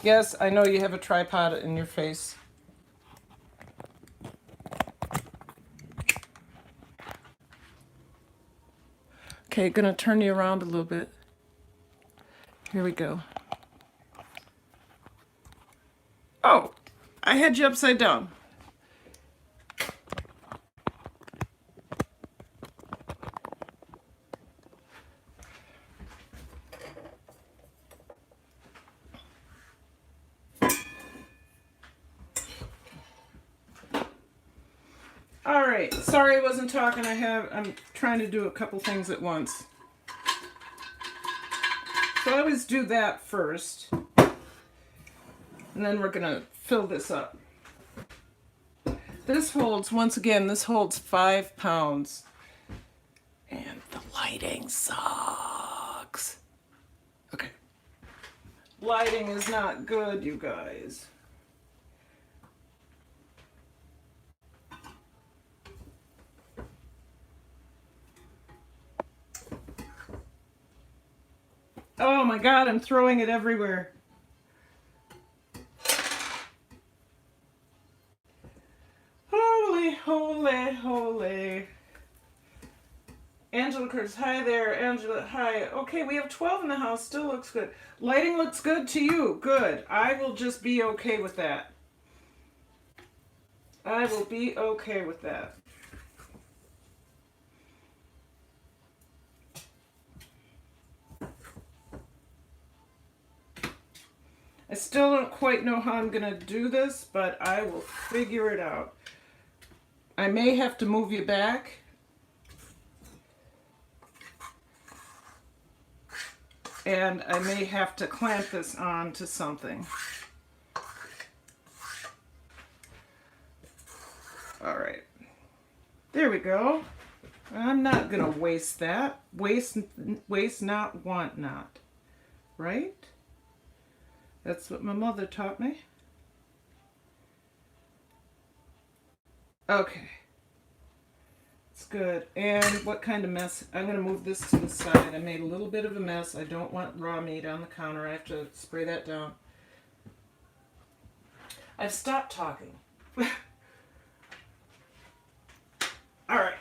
Yes, I know you have a tripod in your face. Okay, gonna turn you around a little bit. Here we go. Oh, I had you upside down. All right, sorry I wasn't talking. I'm trying to do a couple things at once. So I always do that first. And then we're gonna fill this up. This holds, once again, this holds 5 pounds. And the lighting sucks. Okay. Lighting is not good, you guys. Oh my God, I'm throwing it everywhere. Holy, holy, holy. Angela Curtis, hi there. Angela, hi. Okay, we have 12 in the house. Still looks good. Lighting looks good to you. Good. I will just be okay with that. I will be okay with that. I still don't quite know how I'm going to do this, but I will figure it out. I may have to move you back. And I may have to clamp this on to something. All right. There we go. I'm not going to waste that. Waste not, want not. Right? That's what my mother taught me. Okay. It's good. And what kind of mess? I'm going to move this to the side. I made a little bit of a mess. I don't want raw meat on the counter. I have to spray that down. I've stopped talking. All right.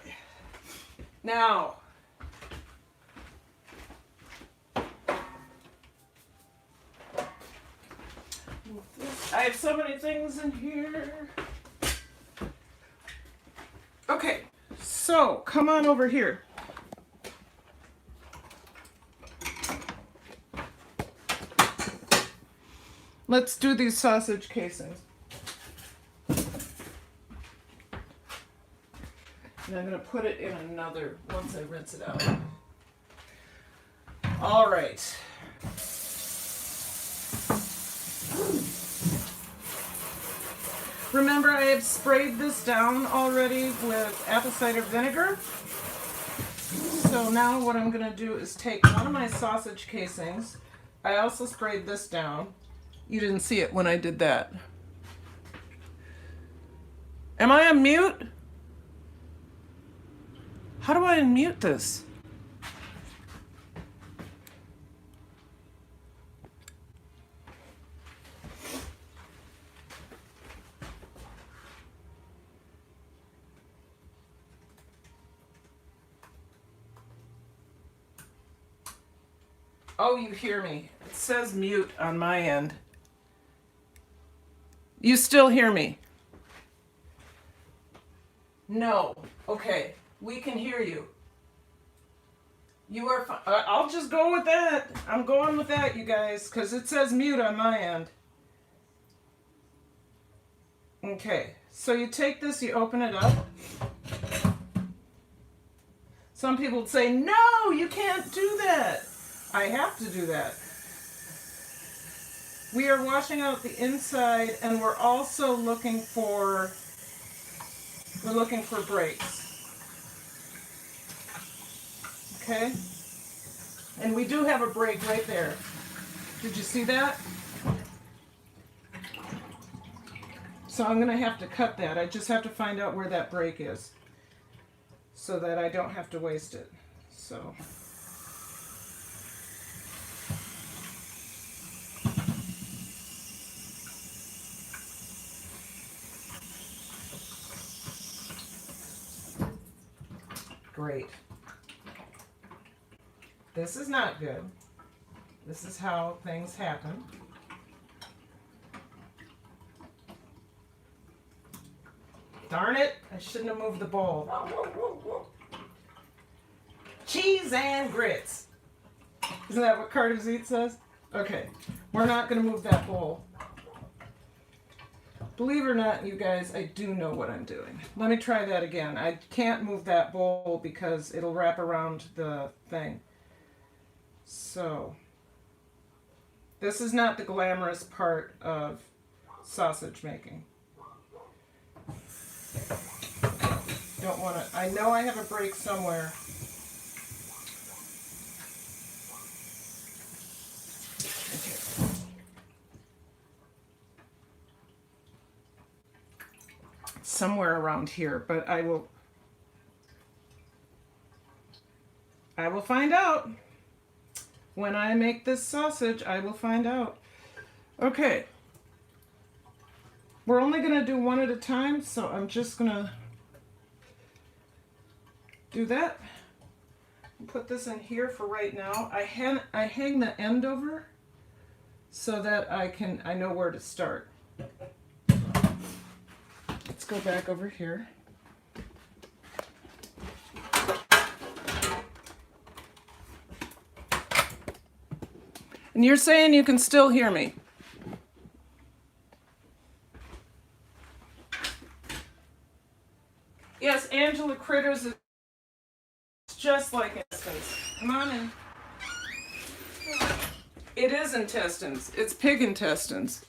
Now, I have so many things in here. Okay, so come on over here. Let's do these sausage casings. And I'm going to put it in another once I rinse it out. All right. Remember, I have sprayed this down already with apple cider vinegar. So now what I'm going to do is take one of my sausage casings. I also sprayed this down. You didn't see it when I did that. Am I on mute? How do I unmute this? Oh, you hear me. It says mute on my end. You still hear me? No. Okay. We can hear you. You are fine. I'll just go with that. I'm going with that, you guys, because it says mute on my end. Okay. So you take this, you open it up. Some people say, no, you can't do that. I have to do that. We are washing out the inside, and we're also looking for breaks. Okay? And we do have a break right there. Did you see that? So I'm going to have to cut that. I just have to find out where that break is so that I don't have to waste it. So... Great. This is not good. This is how things happen. Darn it, I shouldn't have moved the bowl. Cheese and grits. Isn't that what Carter's Eat says? Okay, we're not going to move that bowl. Believe it or not, you guys, I do know what I'm doing. Let me try that again. I can't move that bowl because it'll wrap around the thing. So, this is not the glamorous part of sausage making. Don't want to, I know I have a break somewhere. Somewhere around here, but I will find out. When I make this sausage, I will find out. Okay. We're only going to do one at a time, so I'm just going to do that. put this in here for right now. I hang the end over so that I know where to start. Let's go back over here. And you're saying you can still hear me? Yes, Angela Critters is just like intestines. Come on in. It is intestines. It's pig intestines.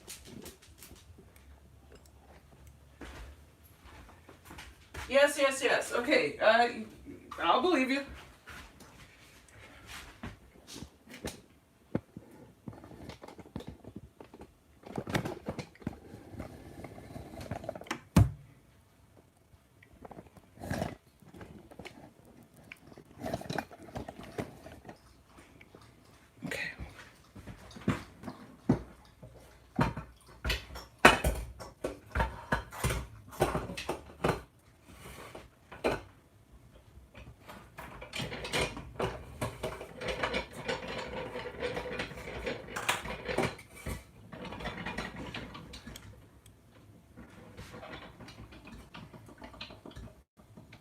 Yes, yes, yes. Okay, I'll believe you.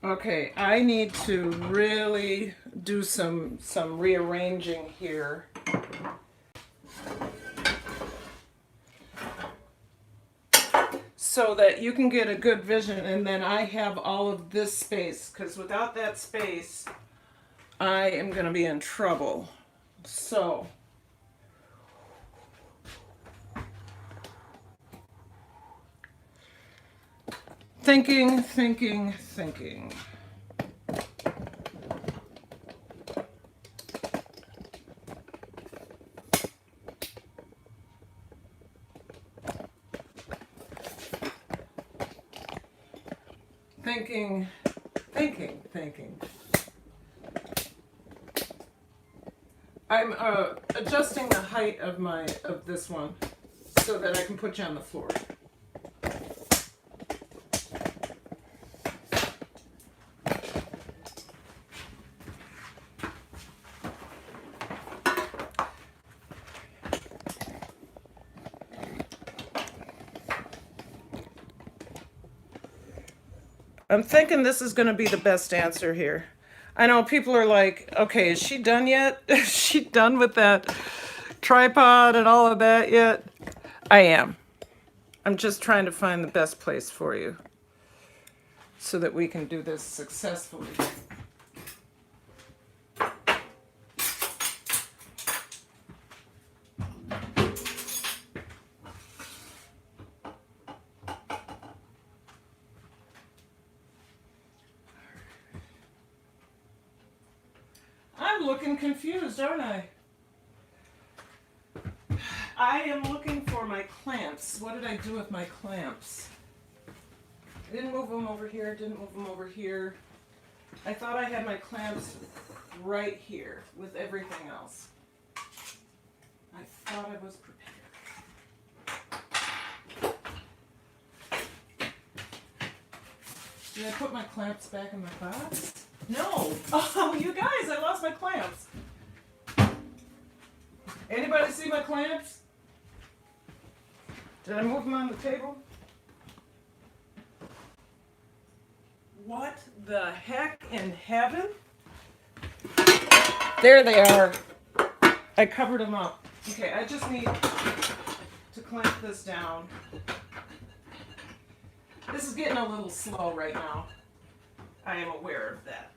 Okay, I need to really do some rearranging here. So that you can get a good vision, and then I have all of this space, because without that space, I am going to be in trouble. So, thinking. Thinking. I'm adjusting the height of this one so that I can put you on the floor. I'm thinking this is going to be the best answer here. I know people are like, okay, is she done yet? Is she done with that tripod and all of that yet? I am. I'm just trying to find the best place for you so that we can do this successfully. I'm looking confused, aren't I? I am looking for my clamps. What did I do with my clamps? I didn't move them over here, didn't move them over here. I thought I had my clamps right here with everything else. I thought I was prepared. Did I put my clamps back in my box? No. Oh, you guys, I lost my clamps. Anybody see my clamps? Did I move them on the table? What the heck in heaven? There they are. I covered them up. Okay, I just need to clamp this down. This is getting a little slow right now. I am aware of that.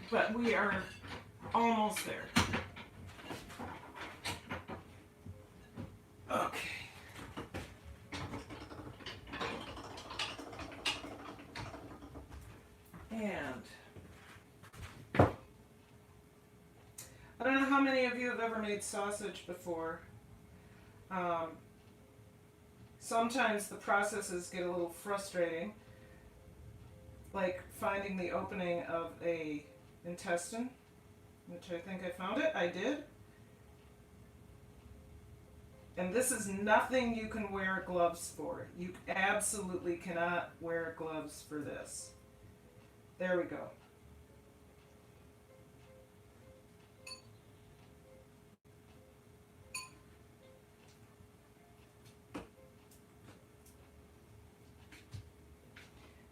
But we are almost there. Okay. And I don't know how many of you have ever made sausage before. Sometimes the processes get a little frustrating, like finding the opening of a intestine, which I think I found it. I did. And this is nothing you can wear gloves for. You absolutely cannot wear gloves for this. There we go.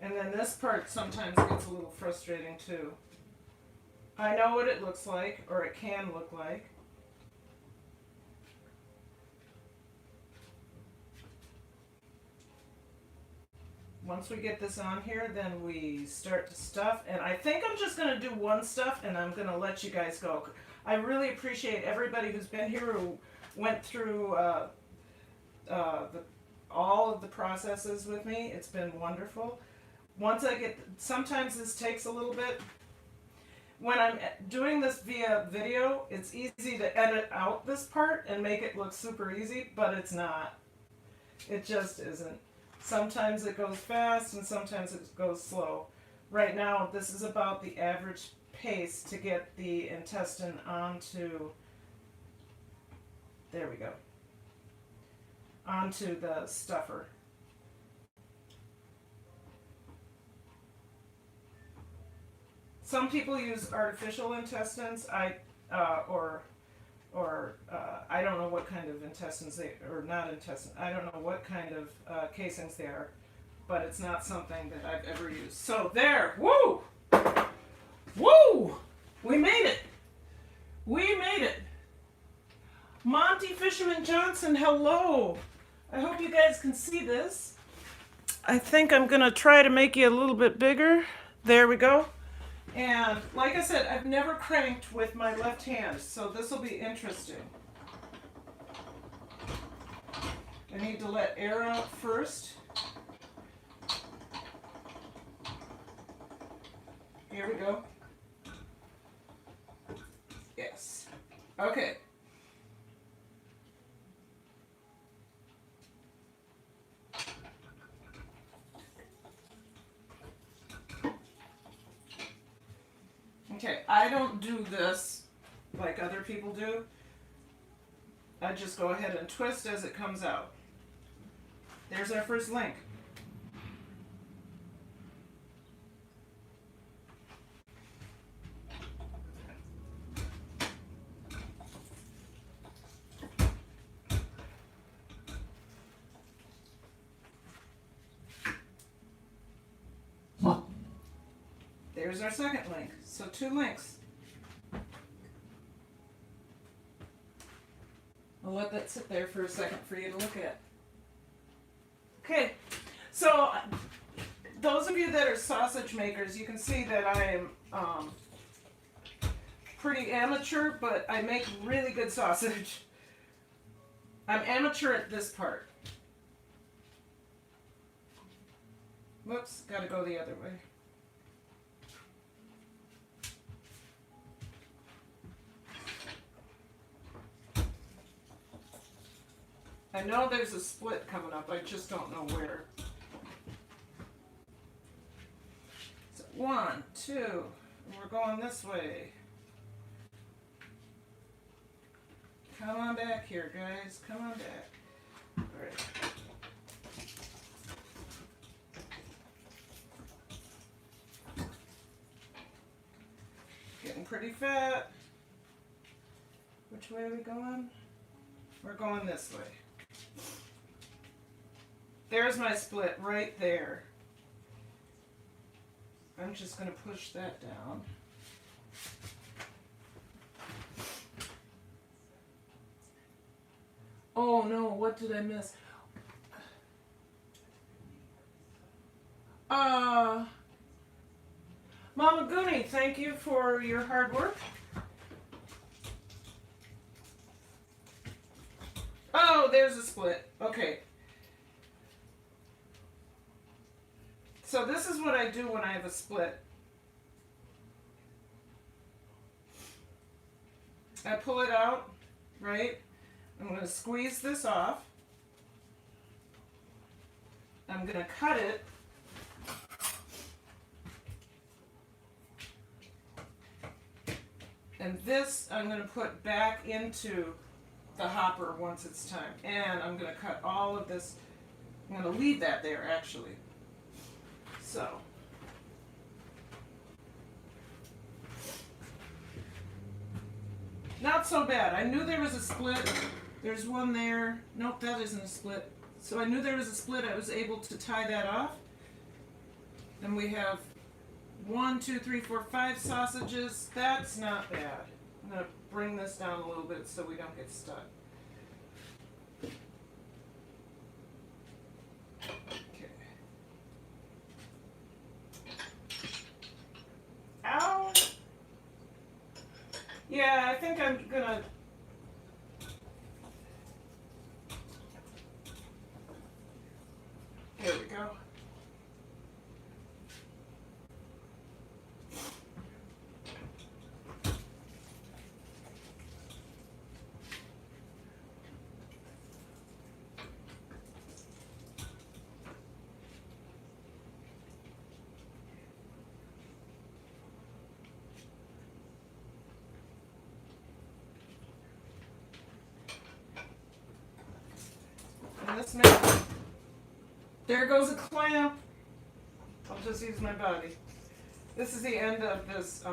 And then this part sometimes gets a little frustrating too. I know what it looks like, or it can look like. Once we get this on here, then we start to stuff. And I think I'm just going to do one stuff, and I'm going to let you guys go. I really appreciate everybody who's been here, who went through all of the processes with me. It's been wonderful. Once I get, sometimes this takes a little bit. When I'm doing this via video, it's easy to edit out this part and make it look super easy, but it's not. It just isn't. Sometimes it goes fast and sometimes it goes slow. Right now, this is about the average pace to get the intestine onto, there we go, onto the stuffer. Some people use artificial intestines. I don't know what kind of intestines they, or not intestine, I don't know what kind of casings they are, but it's not something that I've ever used. So there, woo! Woo! We made it! We made it! Monty Fisherman Johnson, hello! I hope you guys can see this. I think I'm gonna try to make you a little bit bigger. There we go. And like I said, I've never cranked with my left hand, so this will be interesting. I need to let air out first. Here we go. Yes. Okay. Okay, I don't do this like other people do. I just go ahead and twist as it comes out. There's our first link. There's our second link. So 2 links. I'll let that sit there for a second for you to look at. Okay, so those of you that are sausage makers, you can see that I am pretty amateur, but I make really good sausage. I'm amateur at this part. Whoops, gotta go the other way. I know there's a split coming up, I just don't know where. So 1, 2, and we're going this way. Come on back here, guys, come on back. All right. Getting pretty fat. Which way are we going? We're going this way. There's my split right there. I'm just going to push that down. Oh no, what did I miss? Mama Goonie, thank you for your hard work. Oh, there's a split. Okay. So this is what I do when I have a split. I pull it out, right? I'm going to squeeze this off. I'm going to cut it. And this I'm going to put back into the hopper once it's time. And I'm going to cut all of this. I'm going to leave that there actually. So, Not so bad. I knew there was a split. There's one there. Nope, that isn't a split. So I knew there was a split. I was able to tie that off. Then we have 1, 2, 3, 4, 5 sausages. That's not bad. I'm going to bring this down a little bit so we don't get stuck. Okay. Ow! Yeah, I think I'm going to... There we go. And this makes... There goes a clamp. I'll just use my body. This is the end of this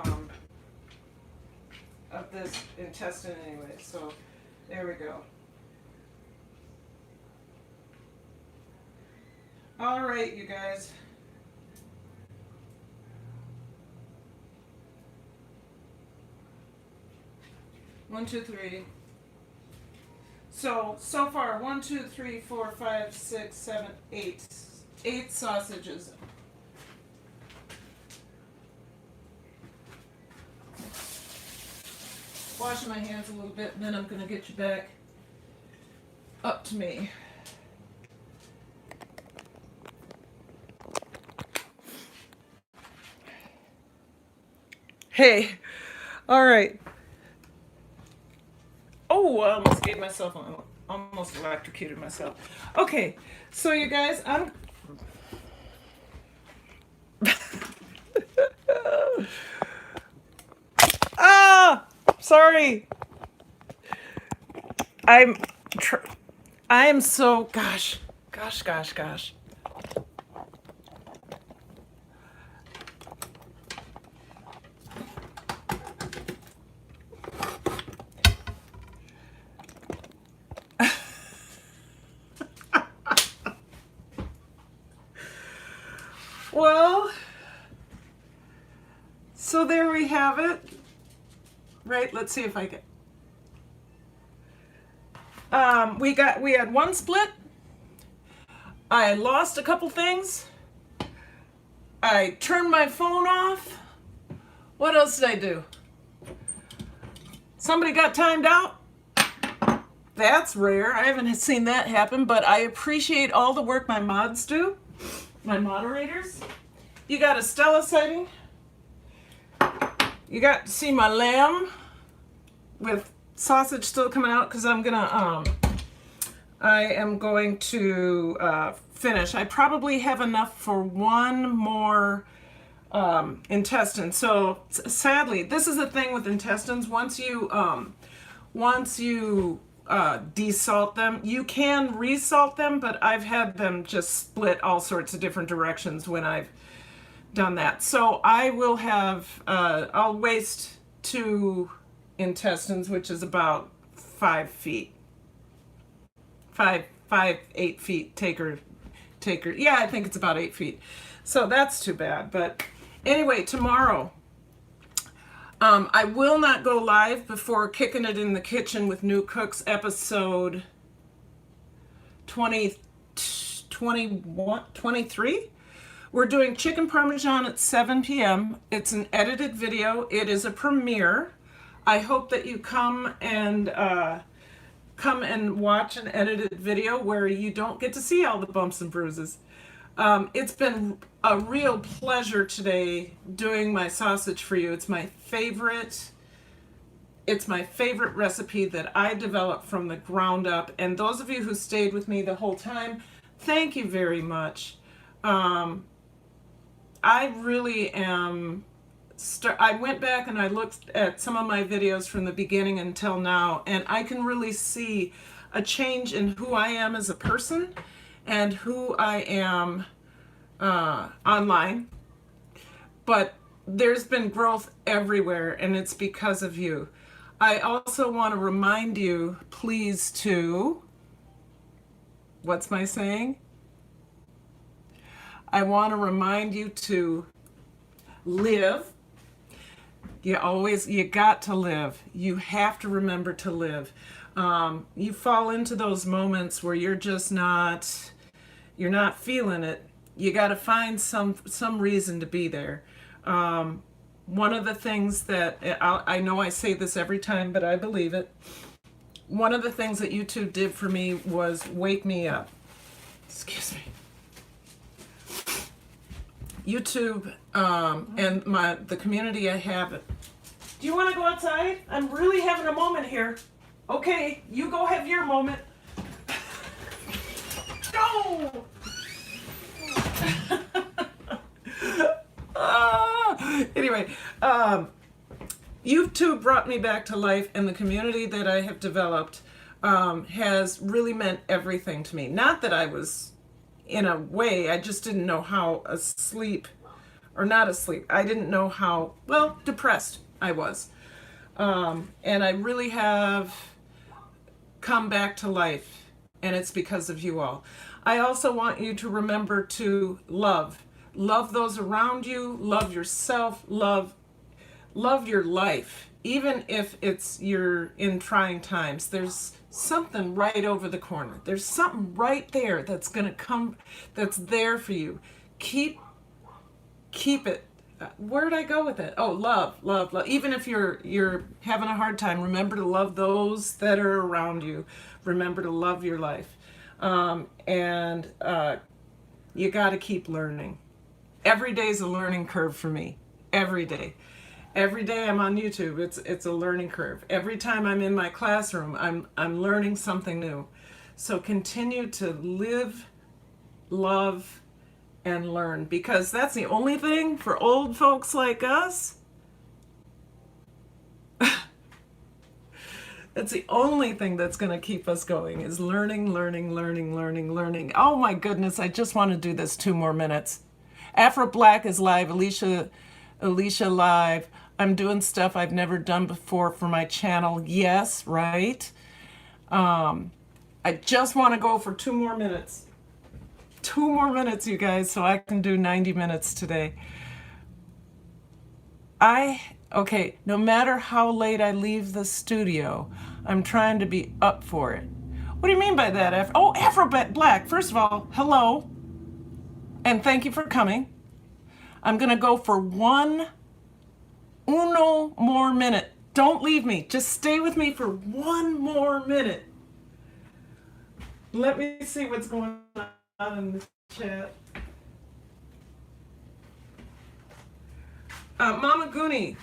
intestine anyway, so there we go. All right, you guys. One, two, three. So far, 1, 2, 3, 4, 5, 6, 7, 8. 8 sausages. Washing my hands a little bit, and then I'm going to get you back up to me. Hey, all right. Oh, I almost gave myself, almost electrocuted myself. Okay, so you guys, I'm... Ah, sorry. I am so, gosh. Well, so there we have it. Right, let's see if I get... we had one split. I lost a couple things. I turned my phone off. What else did I do? Somebody got timed out. That's rare. I haven't seen that happen, but I appreciate all the work my mods do. My moderators. You got a Stella sighting. You got to see my lamb with sausage still coming out because I am going to finish. I probably have enough for one more intestine. So sadly, this is the thing with intestines. Once you desalt them, you can resalt them, but I've had them just split all sorts of different directions when I've done that. So I will have, I'll waste 2 intestines, which is about 5 feet. 8 feet, take her. Yeah, I think it's about 8 feet. So that's too bad. But anyway, tomorrow, I will not go live before Kicking It in the Kitchen with New Cooks episode 23. We're doing chicken parmesan at 7 p.m. It's an edited video. It is a premiere. I hope that you come and watch an edited video where you don't get to see all the bumps and bruises. It's been a real pleasure today doing my sausage for you. It's my favorite recipe that I developed from the ground up. And those of you who stayed with me the whole time, thank you very much. I really am... I went back and I looked at some of my videos from the beginning until now, and I can really see a change in who I am as a person and who I am online. But there's been growth everywhere, and it's because of you. I also want to remind you, please, to, what's my saying? I want to remind you to live. You got to live. You have to remember to live. You fall into those moments where you're not feeling it. You got to find some reason to be there. One of the things that I know I say this every time, but I believe it. One of the things that YouTube did for me was wake me up. Excuse me. YouTube and the community I have. Do you want to go outside? I'm really having a moment here. Okay, you go have your moment. Go! Anyway, YouTube brought me back to life, and the community that I have developed has really meant everything to me. Not that I was, in a way, I just didn't know how asleep, or not asleep, I didn't know how, well, depressed I was. And I really have come back to life, and it's because of you all. I also want you to remember to love. Love those around you, love yourself, love your life. Even if you're in trying times, there's something right over the corner. There's something right there that's going to come, that's there for you. Keep it. Where did I go with it? Oh, love. Even if you're having a hard time, remember to love those that are around you. Remember to love your life. And you got to keep learning. Every day is a learning curve for me. Every day. Every day I'm on YouTube, it's a learning curve. Every time I'm in my classroom, I'm learning something new. So continue to live, love, and learn, because that's the only thing for old folks like us. That's the only thing that's going to keep us going, is learning. Oh my goodness, I just want to do this 2 more minutes. Afro Black is live, Alicia live. I'm doing stuff I've never done before for my channel. Yes, right? I just want to go for 2 more minutes. 2 more minutes, you guys, so I can do 90 minutes today. Okay, no matter how late I leave the studio, I'm trying to be up for it. What do you mean by that? Afro Black, first of all, hello, and thank you for coming. I'm going to go for uno more minute. Don't leave me. Just stay with me for 1 more minute. Let me see what's going on in the chat. Mama Goonie,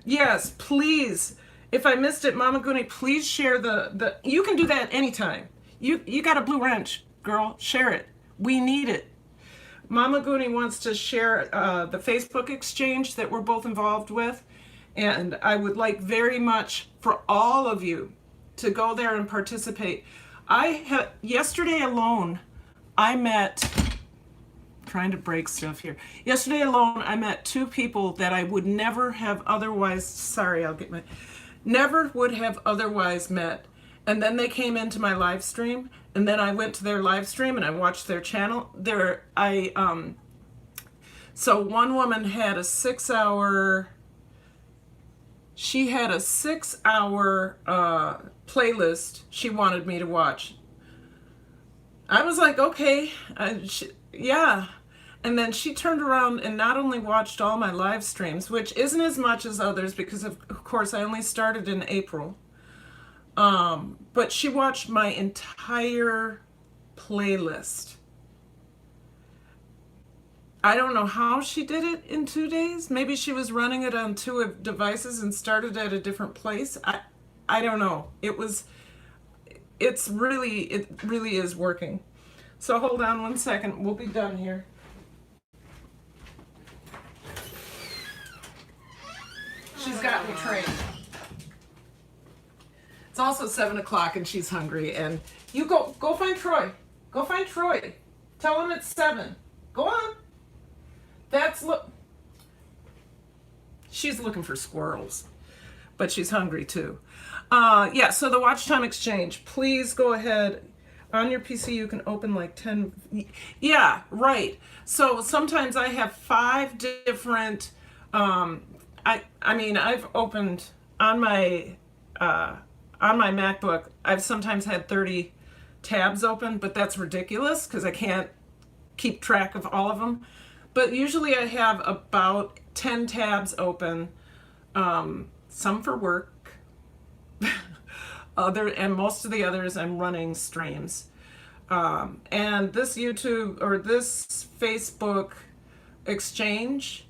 yes, please. If I missed it, Mama Goonie, please share the. You can do that anytime. You got a blue wrench, girl. Share it. We need it. Mama Goonie wants to share the Facebook exchange that we're both involved with, and I would like very much for all of you to go there and participate. Yesterday alone, I met, trying to break stuff here. Yesterday alone, I met 2 people that I would never have otherwise, never would have otherwise met. And then they came into my live stream, and then I went to their live stream and I watched their channel. So one woman had a 6-hour, playlist she wanted me to watch. I was like, okay, yeah. And then she turned around and not only watched all my live streams, which isn't as much as others because of course I only started in April. But she watched my entire playlist. I don't know how she did it in 2 days. Maybe she was running it on 2 devices and started at a different place. I don't know. It really is working. So hold on 1 second. We'll be done here. She's got me trained. It's also 7 o'clock and she's hungry, and you go find Troy. Go find Troy. Tell him it's 7. Go on. She's looking for squirrels. but she's hungry too. Yeah, so the watch time exchange, please go ahead. On your PC, you can open like 10. Yeah, right. So sometimes I have 5 different, I mean, I've opened on my MacBook, I've sometimes had 30 tabs open, but that's ridiculous because I can't keep track of all of them. But usually I have about 10 tabs open, some for work, and most of the others I'm running streams. And this YouTube or this Facebook exchange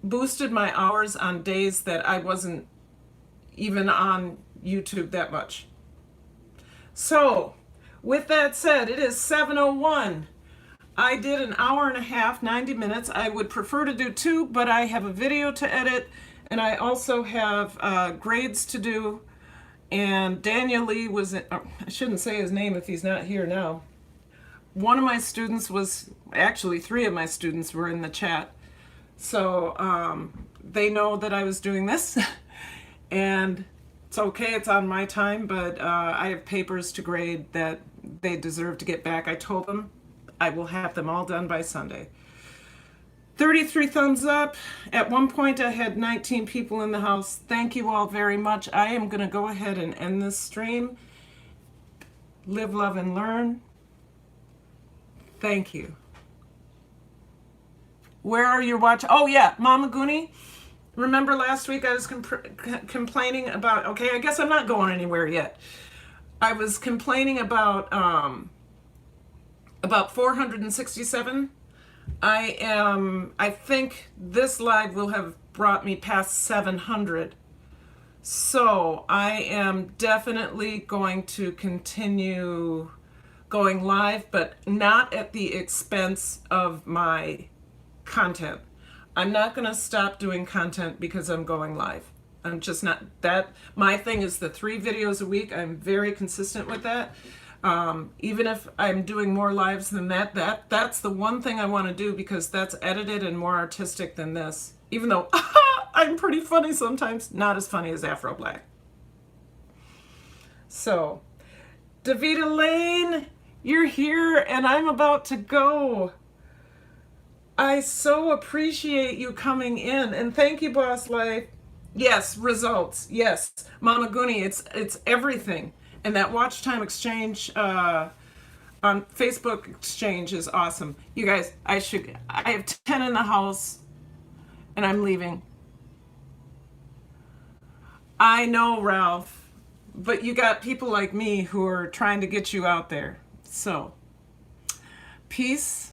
boosted my hours on days that I wasn't even on YouTube that much. So, with that said, it is 7:01. I did an hour and a half, 90 minutes. I would prefer to do 2, but I have a video to edit, and I also have grades to do. And Daniel Lee was, I shouldn't say his name if he's not here now. One of my students was, actually 3 of my students were in the chat. So they know that I was doing this. And it's okay, it's on my time, but I have papers to grade that they deserve to get back. I told them I will have them all done by Sunday. 33 thumbs up. At one point I had 19 people in the house. Thank you all very much. I am going to go ahead and end this stream. Live, love, and learn. Thank you. Where are your watch? Oh yeah, Mama Goonie. Remember last week I was complaining about, okay, I guess I'm not going anywhere yet. I was complaining about 467. I think this live will have brought me past 700. So I am definitely going to continue going live, but not at the expense of my content. I'm not going to stop doing content because I'm going live. I'm just not that. My thing is the 3 videos a week. I'm very consistent with that. Even if I'm doing more lives than that's the one thing I want to do because that's edited and more artistic than this. Even though I'm pretty funny sometimes, not as funny as Afro Black. So, Davita Lane, you're here and I'm about to go. I so appreciate you coming in, and thank you, Boss Life. Yes, results. Yes, Mama Goonie, it's everything. And that watch time exchange on Facebook exchange is awesome. You guys, I have 10 in the house, and I'm leaving. I know, Ralph, but you got people like me who are trying to get you out there. So, peace.